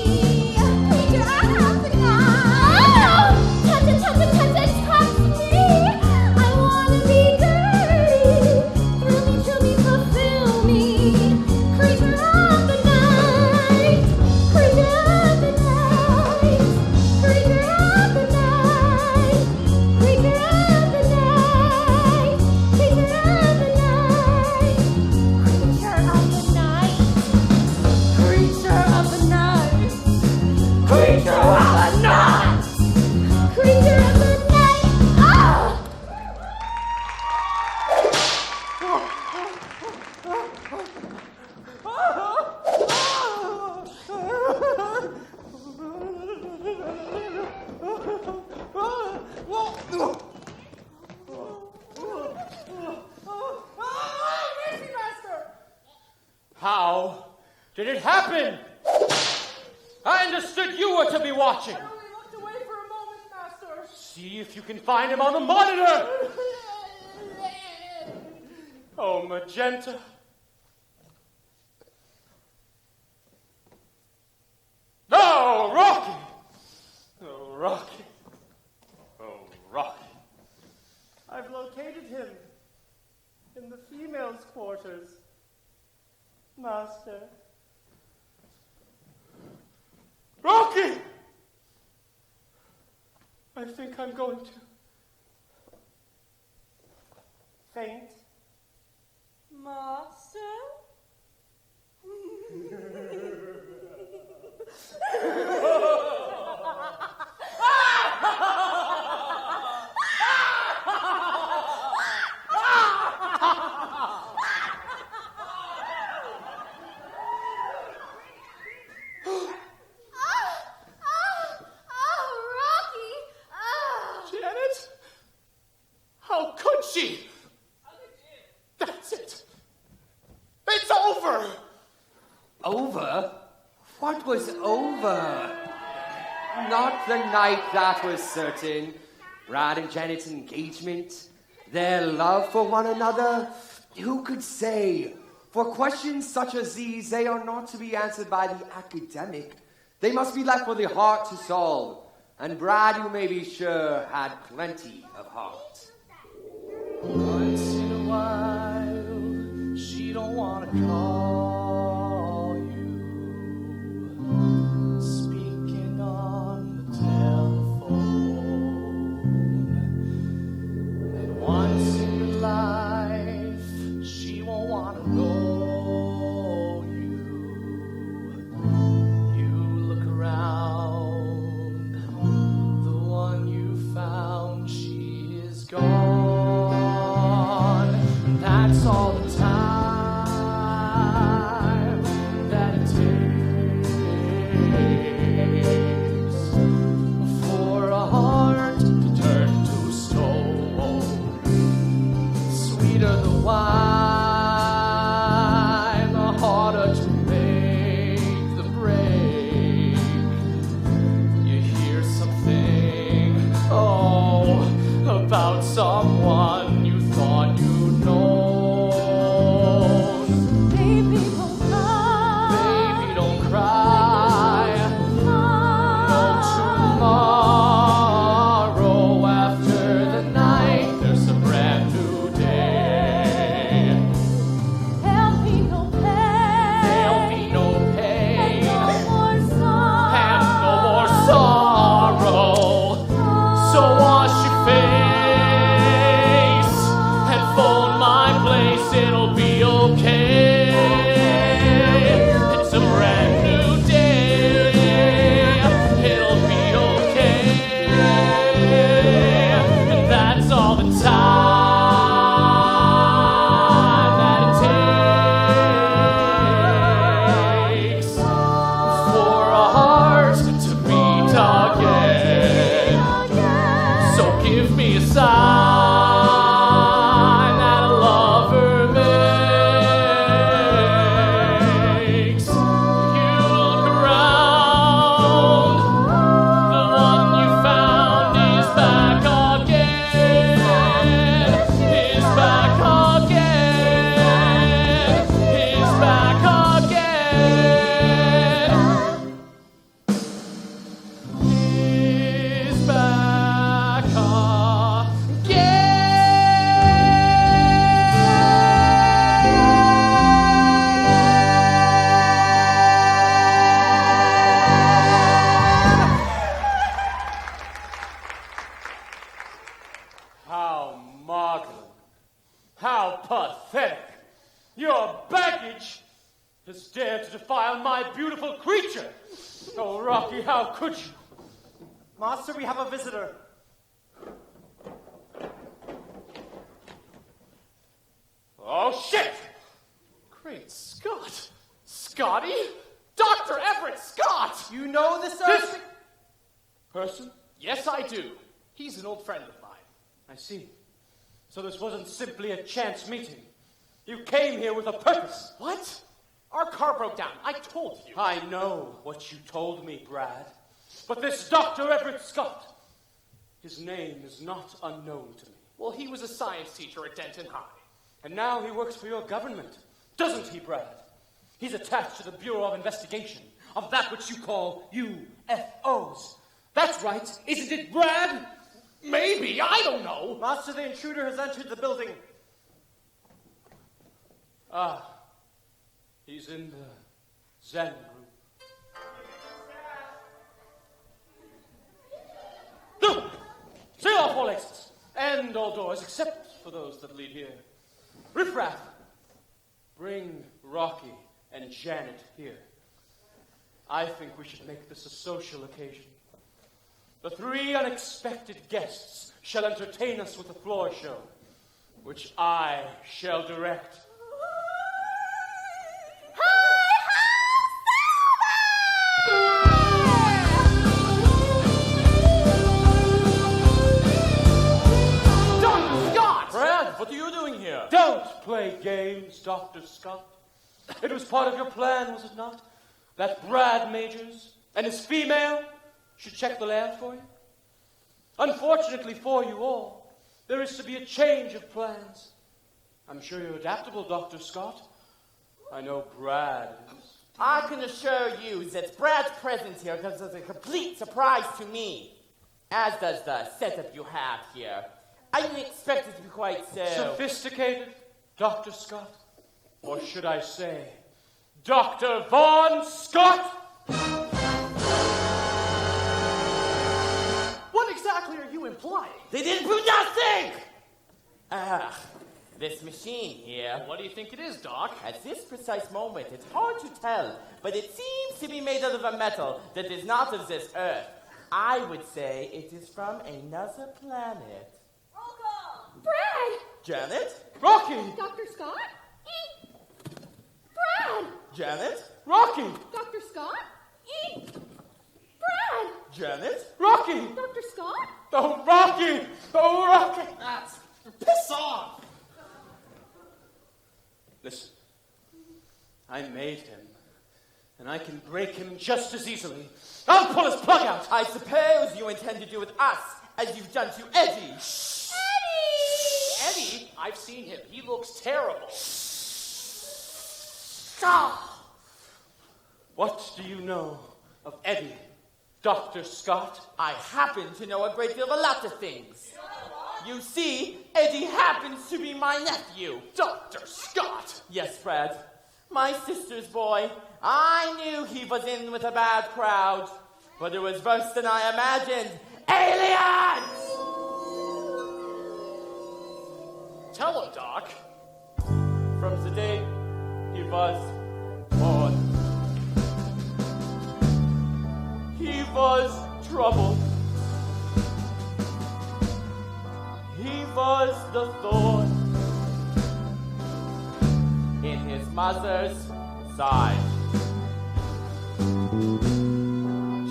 Creature of the night. Touch me. I wanna be dirty. Really, fulfill me. Creature of the night. Creature of the night. Creature of the night. Creature of the night. Creature of the night. Creature of the night. Creature of the night. Creature of the night. Creature of the night. Ah! How did it happen? I understood you were to be watching. I only looked away for a moment, Master. See if you can find him on the monitor. Oh, Magenta. Oh, Rocky. Oh, Rocky. Oh, Rocky. I've located him in the females' quarters, Master. Rocky! I think I'm going to. Faint. Master? she? That's it. It's over. Over? What was over? Not the night, that was certain. Brad and Janet's engagement, their love for one another. Who could say? For questions such as these, they are not to be answered by the academic. They must be left for the heart to solve. And Brad, you may be sure, had plenty of heart. Once in a while, she don't want to call you. Speaking on the telephone. And once in your life, she won't want to know you. You look around, the one you found, she is gone. That's all the time that it takes for a heart to turn to stone. Sweeter the wine, the harder to make the break. You hear something, oh, about someone you thought you'd known. Baby, don't cry. Baby, don't cry. No tomorrow after the night, there's a brand new day. There'll be no pain. There'll be no pain And no more sorrow. and no more sorrow. So wash your face and phone my place. It'll be okay. It's a brand new day. It'll be okay. And that's all the time that it takes for a heart to beat again. So give me a sign that a lover makes. You look around, the one you found is back again. Is back again. Is back again. Is back again. How maudlin. How pathetic. Your baggage has dared to defile my beautiful creature. Oh, Rocky, how could you? Master, we have a visitor. Oh, shit! Great Scott. Scotty? Dr. Everett Scott! You know this This person? Yes, I do. He's an old friend of mine. I see. So this wasn't simply a chance meeting. You came here with a purpose. What? Our car broke down. I told you. I know what you told me, Brad. But this Dr. Everett Scott, his name is not unknown to me. Well, he was a science teacher at Denton High. And now he works for your government. Doesn't he, Brad? He's attached to the Bureau of Investigation of that which you call UFOs. That's right, isn't it, Brad? Maybe, I don't know. Master, the intruder has entered the building. Ah, he's in the Zen room. No! Seal off all exits and all doors except for those that lead here. Riffraff, bring Rocky and Janet here. I think we should make this a social occasion. The 3 unexpected guests shall entertain us with a floor show, which I shall direct. Dr. Scott! Brad! Dr. Scott? It was part of your plan, was it not? That Brad Majors and his female should check the land for you? Unfortunately for you all, there is to be a change of plans. I'm sure you're adaptable, Dr. Scott. I know Brad is. I can assure you that Brad's presence here comes as a complete surprise to me, as does the setup you have here. I didn't expect it to be quite so... Sophisticated, Dr. Scott? Or should I say, Dr. Von Scott? What exactly are you implying? They didn't do nothing! This machine here... What do you think it is, Doc? At this precise moment, it's hard to tell, but it seems to be made out of a metal that is not of this earth. I would say it is from another planet. Brad! Janet? Rocky! Dr. Scott? Brad! Janet? Rocky! Dr. Scott? Brad! Janet? Rocky! Dr. Scott? Oh, Rocky! Oh, Rocky! Piss off! Listen, I made him, and I can break him just as easily. I'll pull his plug out! I suppose you intend to do with us as you've done to Eddie. Eddie? I've seen him. He looks terrible. What do you know of Eddie, Dr. Scott? I happen to know a great deal of a lot of things. You see, Eddie happens to be my nephew. Dr. Scott! Yes, Fred. My sister's boy. I knew he was in with a bad crowd, but it was worse than I imagined. Aliens! Tell him, Doc. From the day he was born, he was trouble. He was the thorn in his mother's side.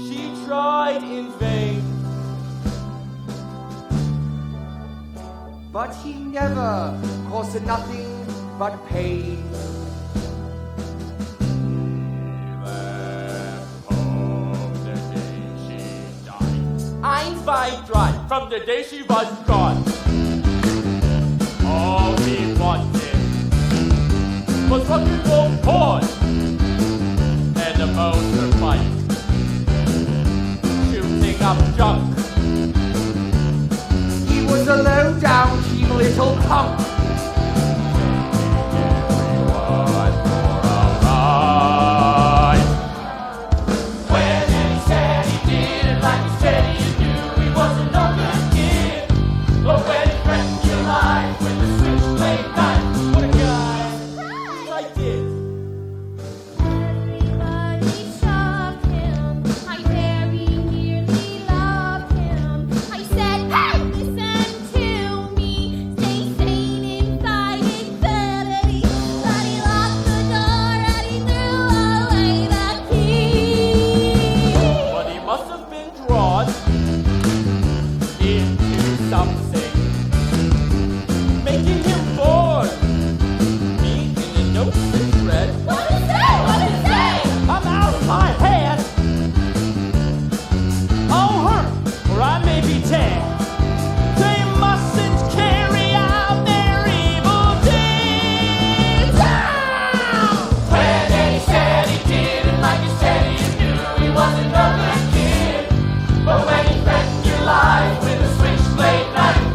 She tried in vain, But he never caused nothing but pain. I'm fight dry from the day she was gone. All we wanted was rock and roll porn and a motor fight, shooting up junk. He was a low-down, evil little punk.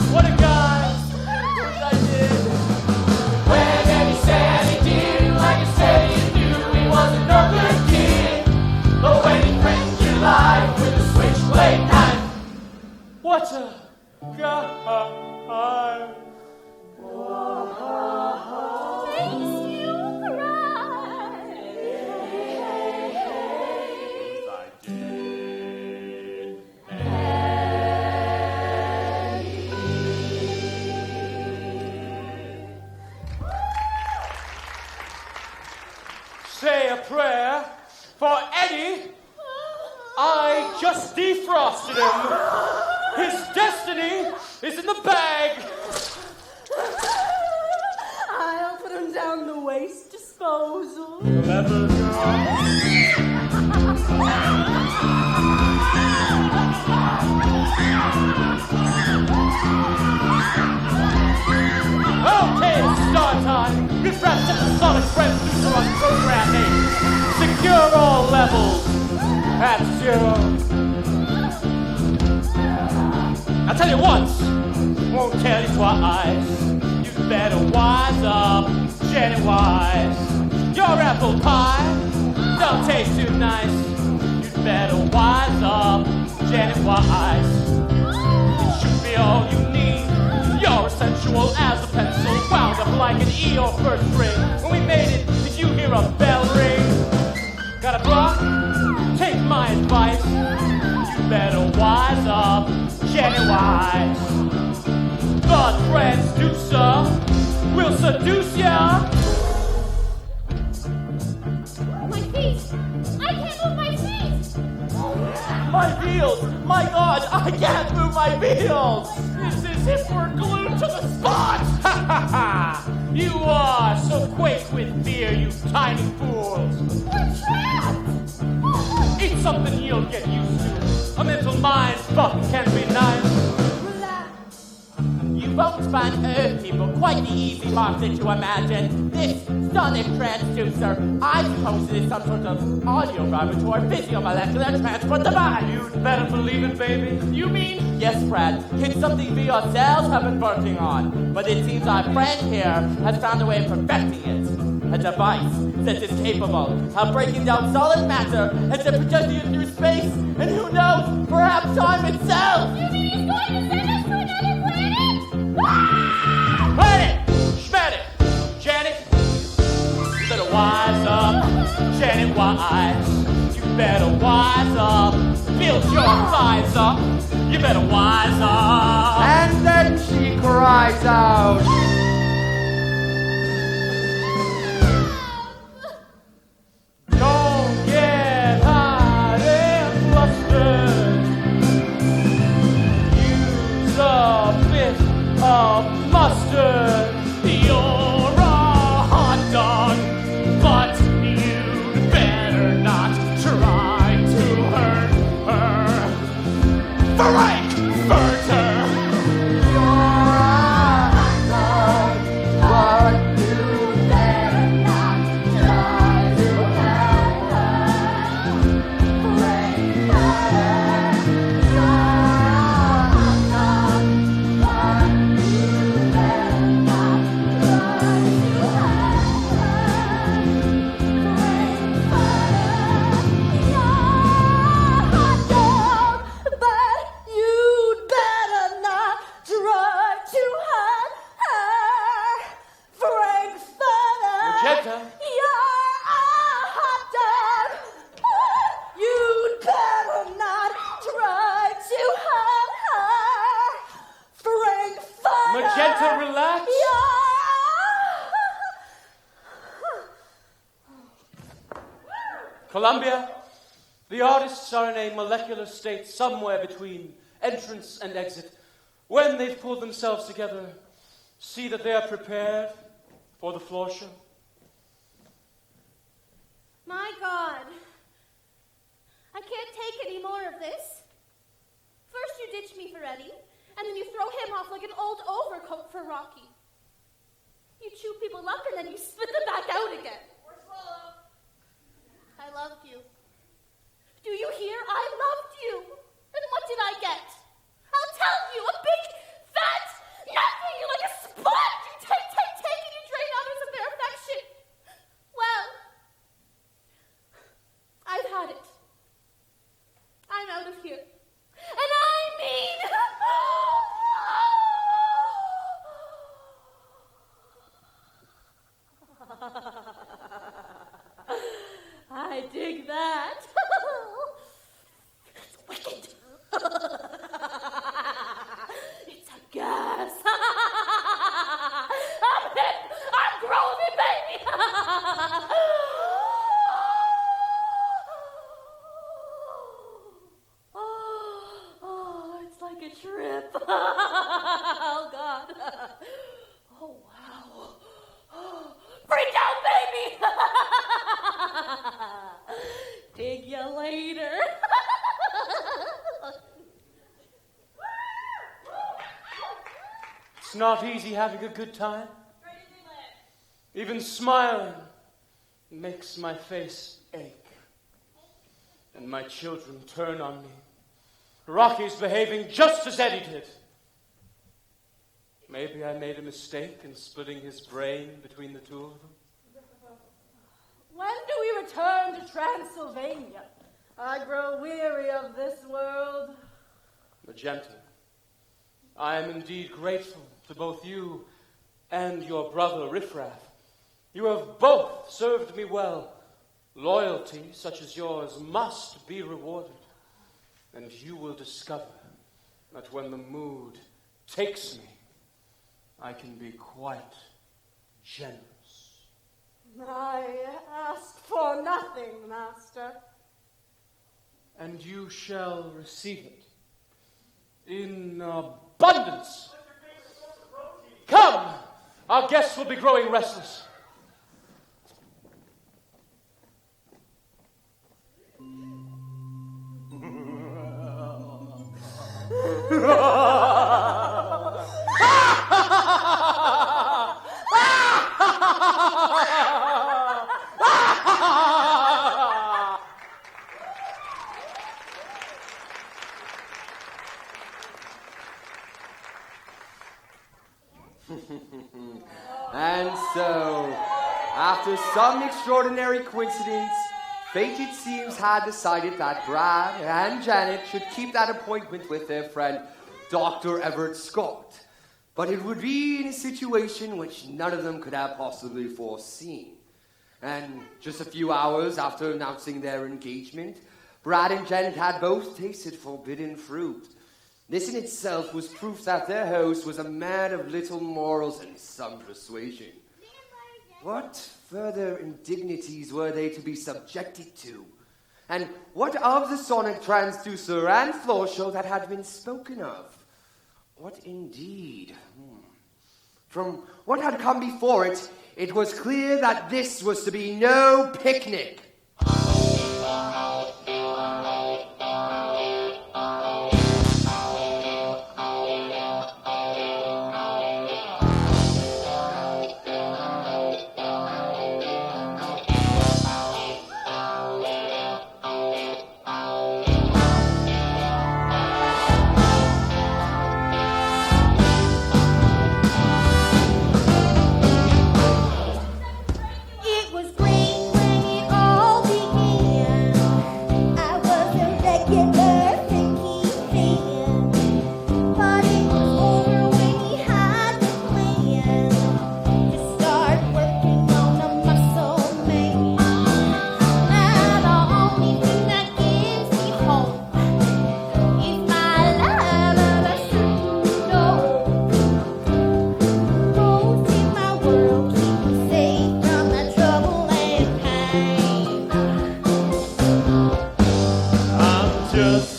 What a guy! Makes you cry. Say a prayer for Eddie. I just defrosted him. His destiny is in the bag. I'll put him down the waste disposal. Clever girl. Okay, it's start time. We've wrapped up the sonic transducer on programming. Secure all levels at 0. I'll tell you once, won't tell you twice. You better wise up, Jenny Wise. Your apple pie don't taste too nice. You better wise up, Jenny Wise. It should be all you need. You're essential as a pencil, wound up like an E or first string. When we made it, did you hear a bell ring? Got a block? Take my advice. You better wise up, Jenny Wise. The transducer will seduce ya. My feet! I can't move my feet! My heels! My God, I can't move my heels! It's as if we're glued to the spot! Ha ha ha! You are so quake with fear, you tiny fools! We're trapped! Eat something you'll get used to. A mental mind fuck can be nice. You won't find Earth people quite the easy mark that you imagine. This sonic transducer, I suppose it is some sort of audio vibrator physiomolecular transport device. You'd better believe it, baby. You mean? Yes, Fred, it's something we ourselves have been working on, but it seems our friend here has found a way of perfecting it. A device that is capable of breaking down solid matter and then projecting it through space, and who knows, perhaps time itself! You mean he's going to send us to another planet? Planet! Schmanet! Janet! You better wise up, Janet Wise. You better wise up, build your thighs up. You better wise up. And then she cries out. Don't get hot and flustered. Use a bit of mustard. You're a hot dog, but you'd better not try to hurt her. Frank-N-Furter. Magenta, relax. Columbia, the artists are in a molecular state somewhere between entrance and exit. When they've pulled themselves together, see that they are prepared for the floor show. My God. I can't take any more of this. First you ditch me for Eddie, and then you throw him off like an old overcoat for Rocky. You chew people up and then you spit them back out again. Or swallow. I loved you. Do you hear? I loved you. And what did I get? I'll tell you, a big, fat, nothing, like a sponge. You take, and you drain others of their affection. Well, I've had it. I'm out of here. And I mean... I dig that. It's wicked. It's a gas. I'm hip. I'm groovy, baby. Oh, it's like a trip. Oh, God. Oh, wow. not easy having a good time. Even smiling makes my face ache. And my children turn on me. Rocky's behaving just as Eddie did. Maybe I made a mistake in splitting his brain between the two of them. When do we return to Transylvania? I grow weary of this world. Magenta, I am indeed grateful to both you and your brother Riffraff. You have both served me well. Loyalty such as yours must be rewarded. And you will discover that when the mood takes me, I can be quite generous. I ask for nothing, Master. And you shall receive it in abundance. Come! Our guests will be growing restless. And so, after some extraordinary coincidence, fate, it seems, had decided that Brad and Janet should keep that appointment with their friend, Dr. Everett Scott. But it would be in a situation which none of them could have possibly foreseen. And just a few hours after announcing their engagement, Brad and Janet had both tasted forbidden fruit. This in itself was proof that their host was a man of little morals and some persuasion. What further indignities were they to be subjected to? And what of the sonic transducer and floor show that had been spoken of? What indeed? From what had come before it, it was clear that this was to be no picnic. Has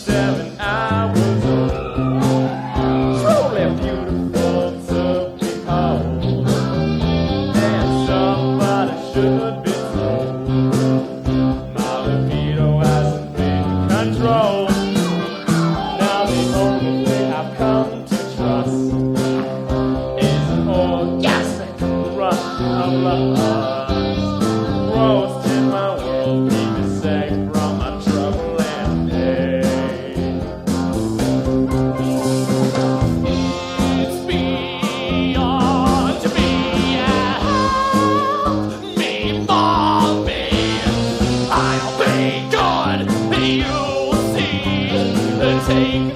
been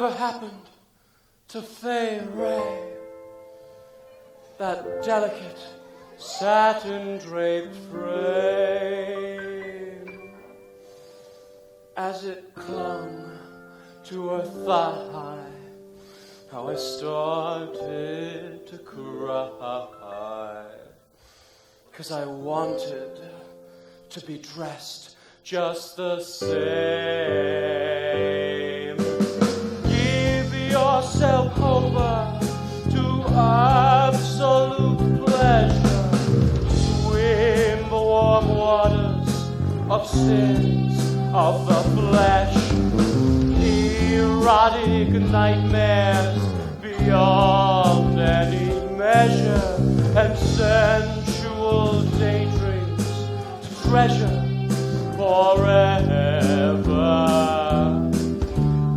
whatever happened to Fay Ray? That delicate satin-draped frame, as it clung to her thigh, how I started to cry, 'cause I wanted to be dressed just the same. Give yourself over to absolute pleasure. Swim the warm waters of sins of the flesh. Erotic nightmares beyond any measure, and sensual daydreams to treasure forever.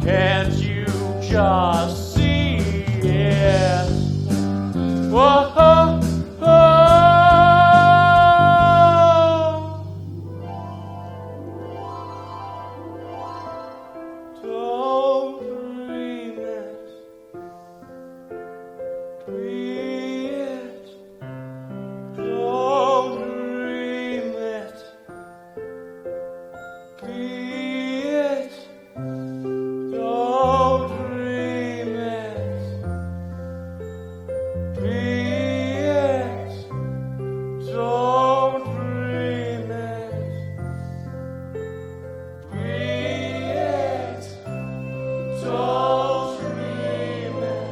Can't you just see it? Whoa, don't dream it, be it. Don't dream it, be it. Don't dream it, be it. Don't dream it, be it. Don't dream it,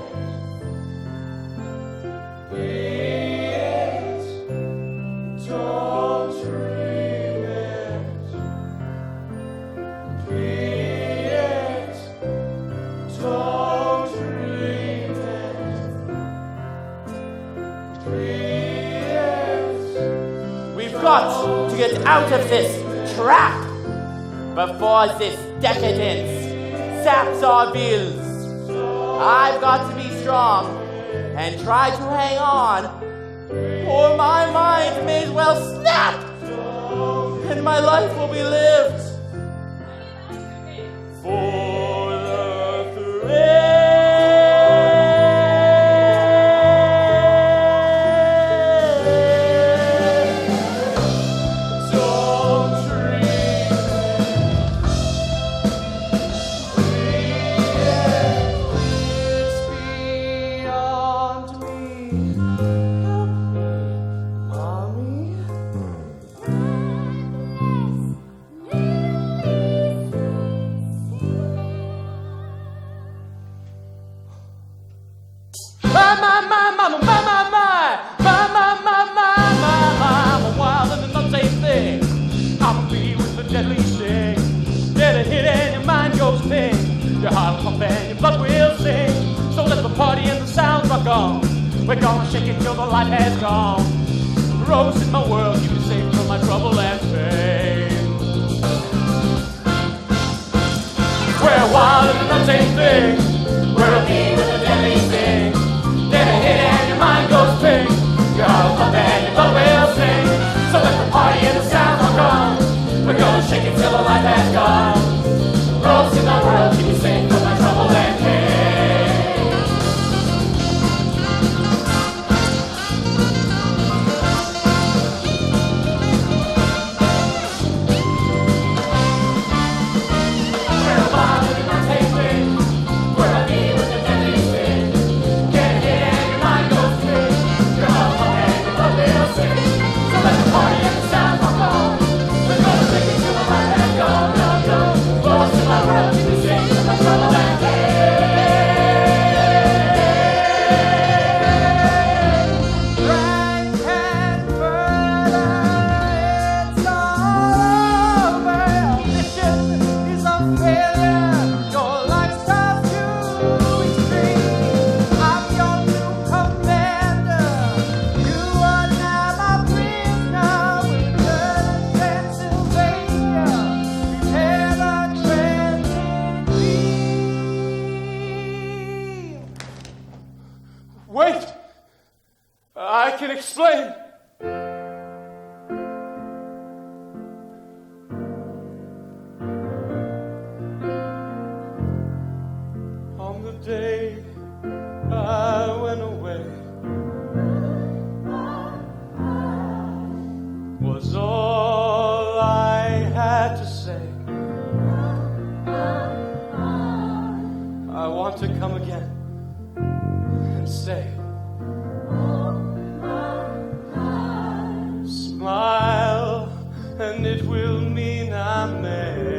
be it. Don't dream it, be it. Don't dream it, be it. We've got to get out of this trap before this decadence saps our bills. I've got to be strong and try to hang on, or my mind may as well snap and my life will be lived for the thrill. Don't dream it's beyond me. Mommy. I'm wild and the same thing. I'ma be with the deadly sting. Let it hit and your mind goes ping. Your heart will pump and your blood will sing. So let the party and the sounds rock on. We're gonna shake it till the light has gone. Rose in my world, keep me safe from my trouble and pain. We're wild and the same thing. We're a bee with a deadly sting. Let it hit and your mind goes ping. Your heart will pump and your blood will sing. So let the party and the sounds rock on. We're gonna shake it till the light has gone. Rose in my world, keep me safe from my trouble and pain. We're wild and the same thing. We're a bee with a deadly sting. Get it hit and your mind goes ping. Your heart will pump and your blood will sing. So let the party and the sounds rock on. We're gonna shake it till the light has gone. Rose in my world, keep me safe from my trouble and pain. Frank-N-Furter, it's all over. Mission is a failure. Your lifestyle's too extreme. I'm your new commander. You are now my prisoner. We'll return to Transylvania. Prepare the transit beam. Wait! I can explain. to say. I want to come again and say, smile, and it will mean I'm made.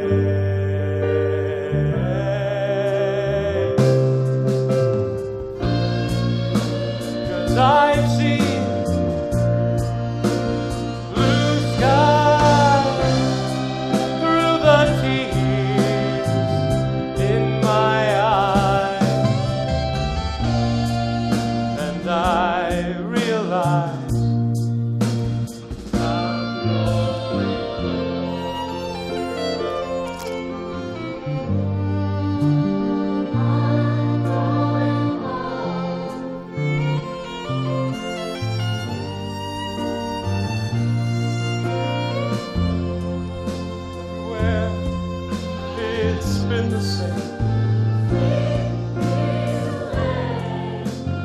'Cause I've seen blue skies through the tears in my eyes, and I realize been the same.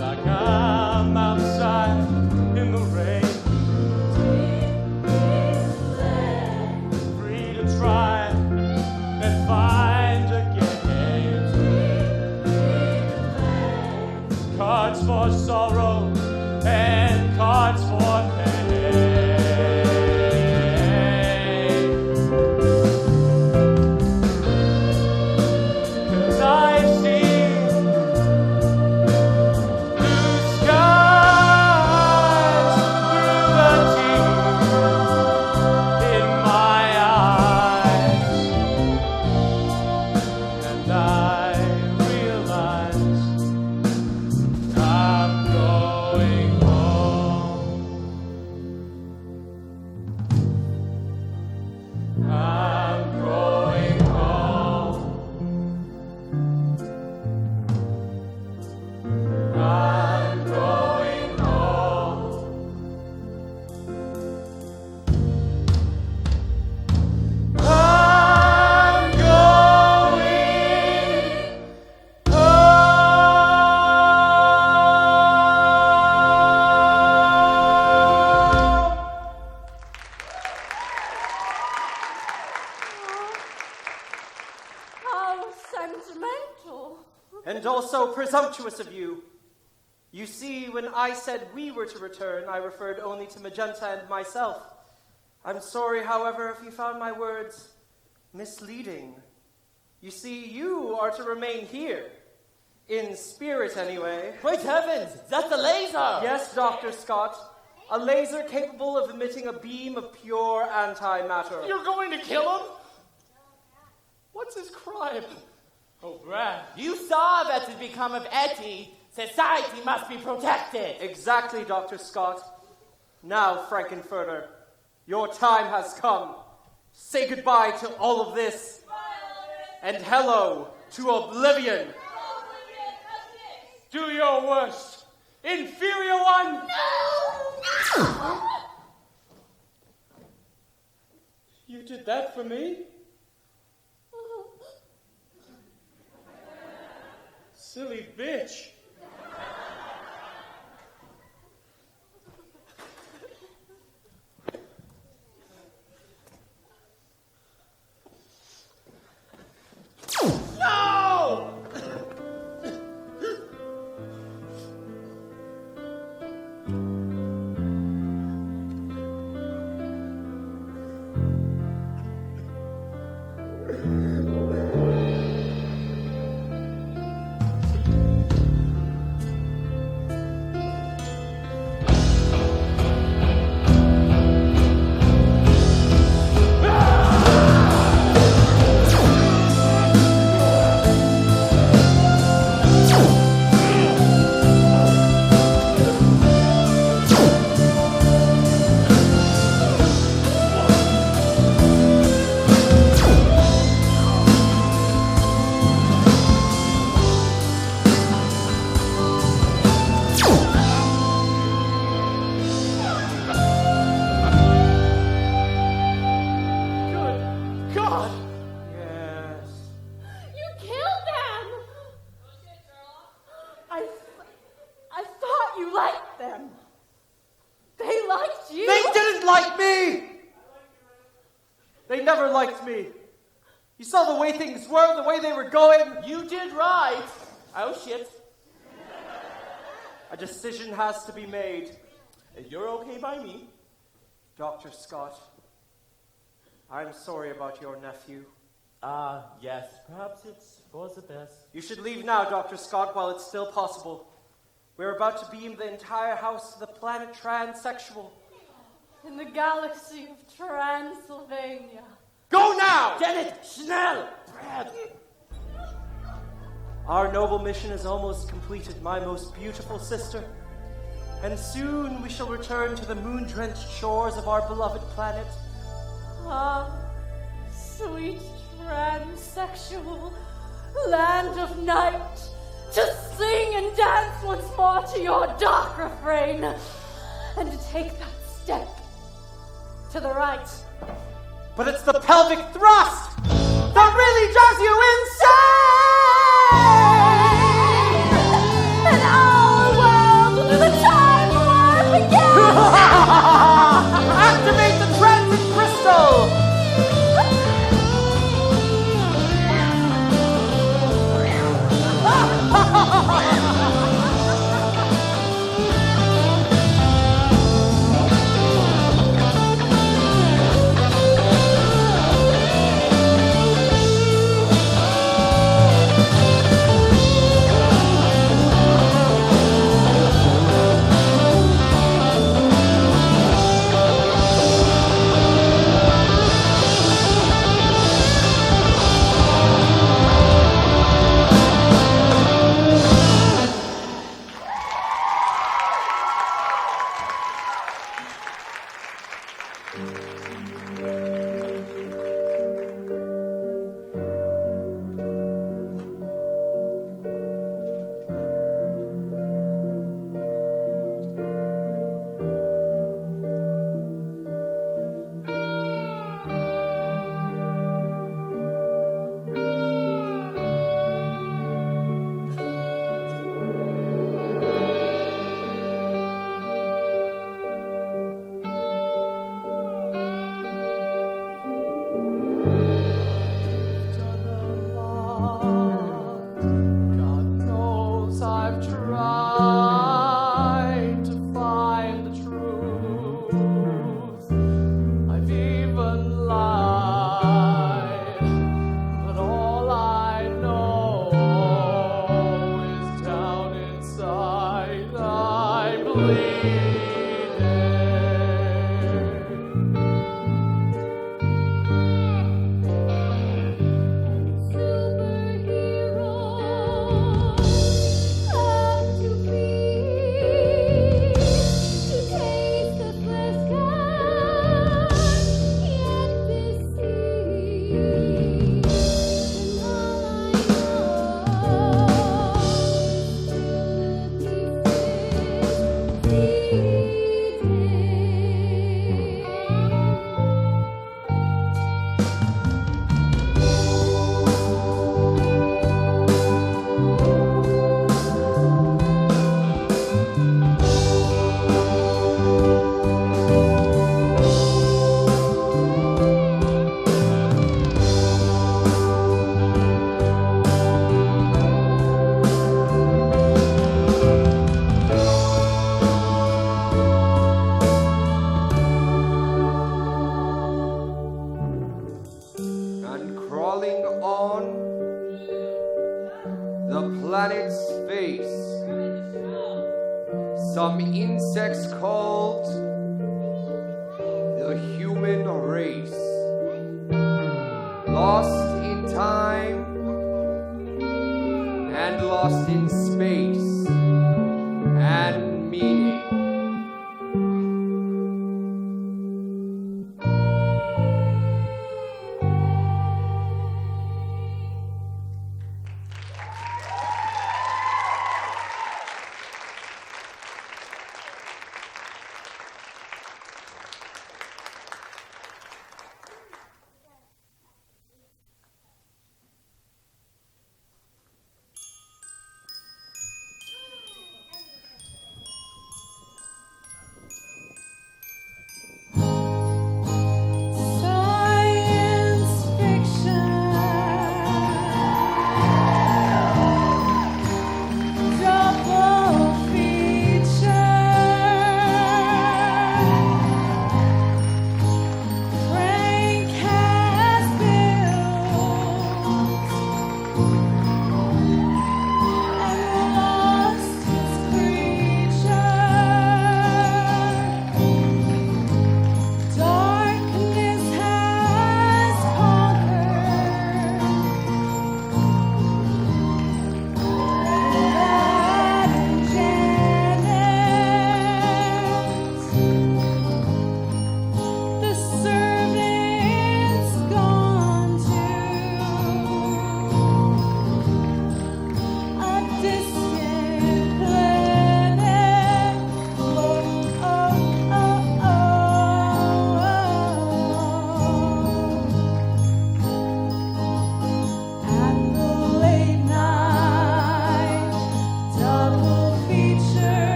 Like I'm outside in the rain, free to try and find again. Cards for sorrow and cards for pain. And also presumptuous of you. You see, when I said we were to return, I referred only to Magenta and myself. I'm sorry, however, if you found my words misleading. You see, you are to remain here. In spirit, anyway. Great heavens! That's a laser! Yes, Dr. Scott. A laser capable of emitting a beam of pure antimatter. You're going to kill him? What's his crime? Oh, Brad. You saw that to become of Etty, society must be protected. Exactly, Dr. Scott. Now, Frank-N-Furter, your time has come. Say goodbye to all of this. And hello to oblivion. Do your worst, inferior one! No! You did that for me? Silly bitch. No! liked me. You saw the way things were, the way they were going. You did right. Oh, shit. A decision has to be made. You're okay by me. Dr. Scott, I'm sorry about your nephew. Yes, perhaps it's for the best. You should leave now, Dr. Scott, while it's still possible. We're about to beam the entire house to the planet transsexual. In the galaxy of Transylvania. Go now! Janet, schnell! Brad! Our noble mission is almost completed, my most beautiful sister. And soon we shall return to the moon-drenched shores of our beloved planet. Ah, sweet transsexual land of night, to sing and dance once more to your dark refrain, and to take that step to the right. But it's the pelvic thrust that really drives you insane! And our world will do the time warp again! Activate the transit crystal! Some insects called the human race, lost in time and lost in space and meaning.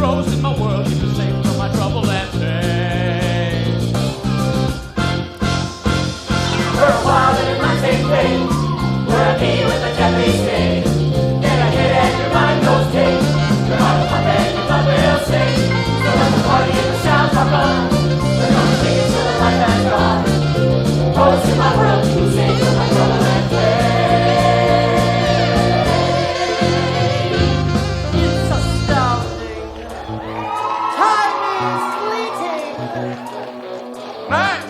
rose in my world, keep me safe from my trouble and pain. For a while in my same thing, where me with a deadly sting. Then I hit and your mind goes ting. Your heart will pump and your blood will sing. So let the party and the sounds rock on. We're gonna take it till the light has gone. Rose in my world, keep me safe from my trouble and pain. It's astounding. Time is fleeting. Man!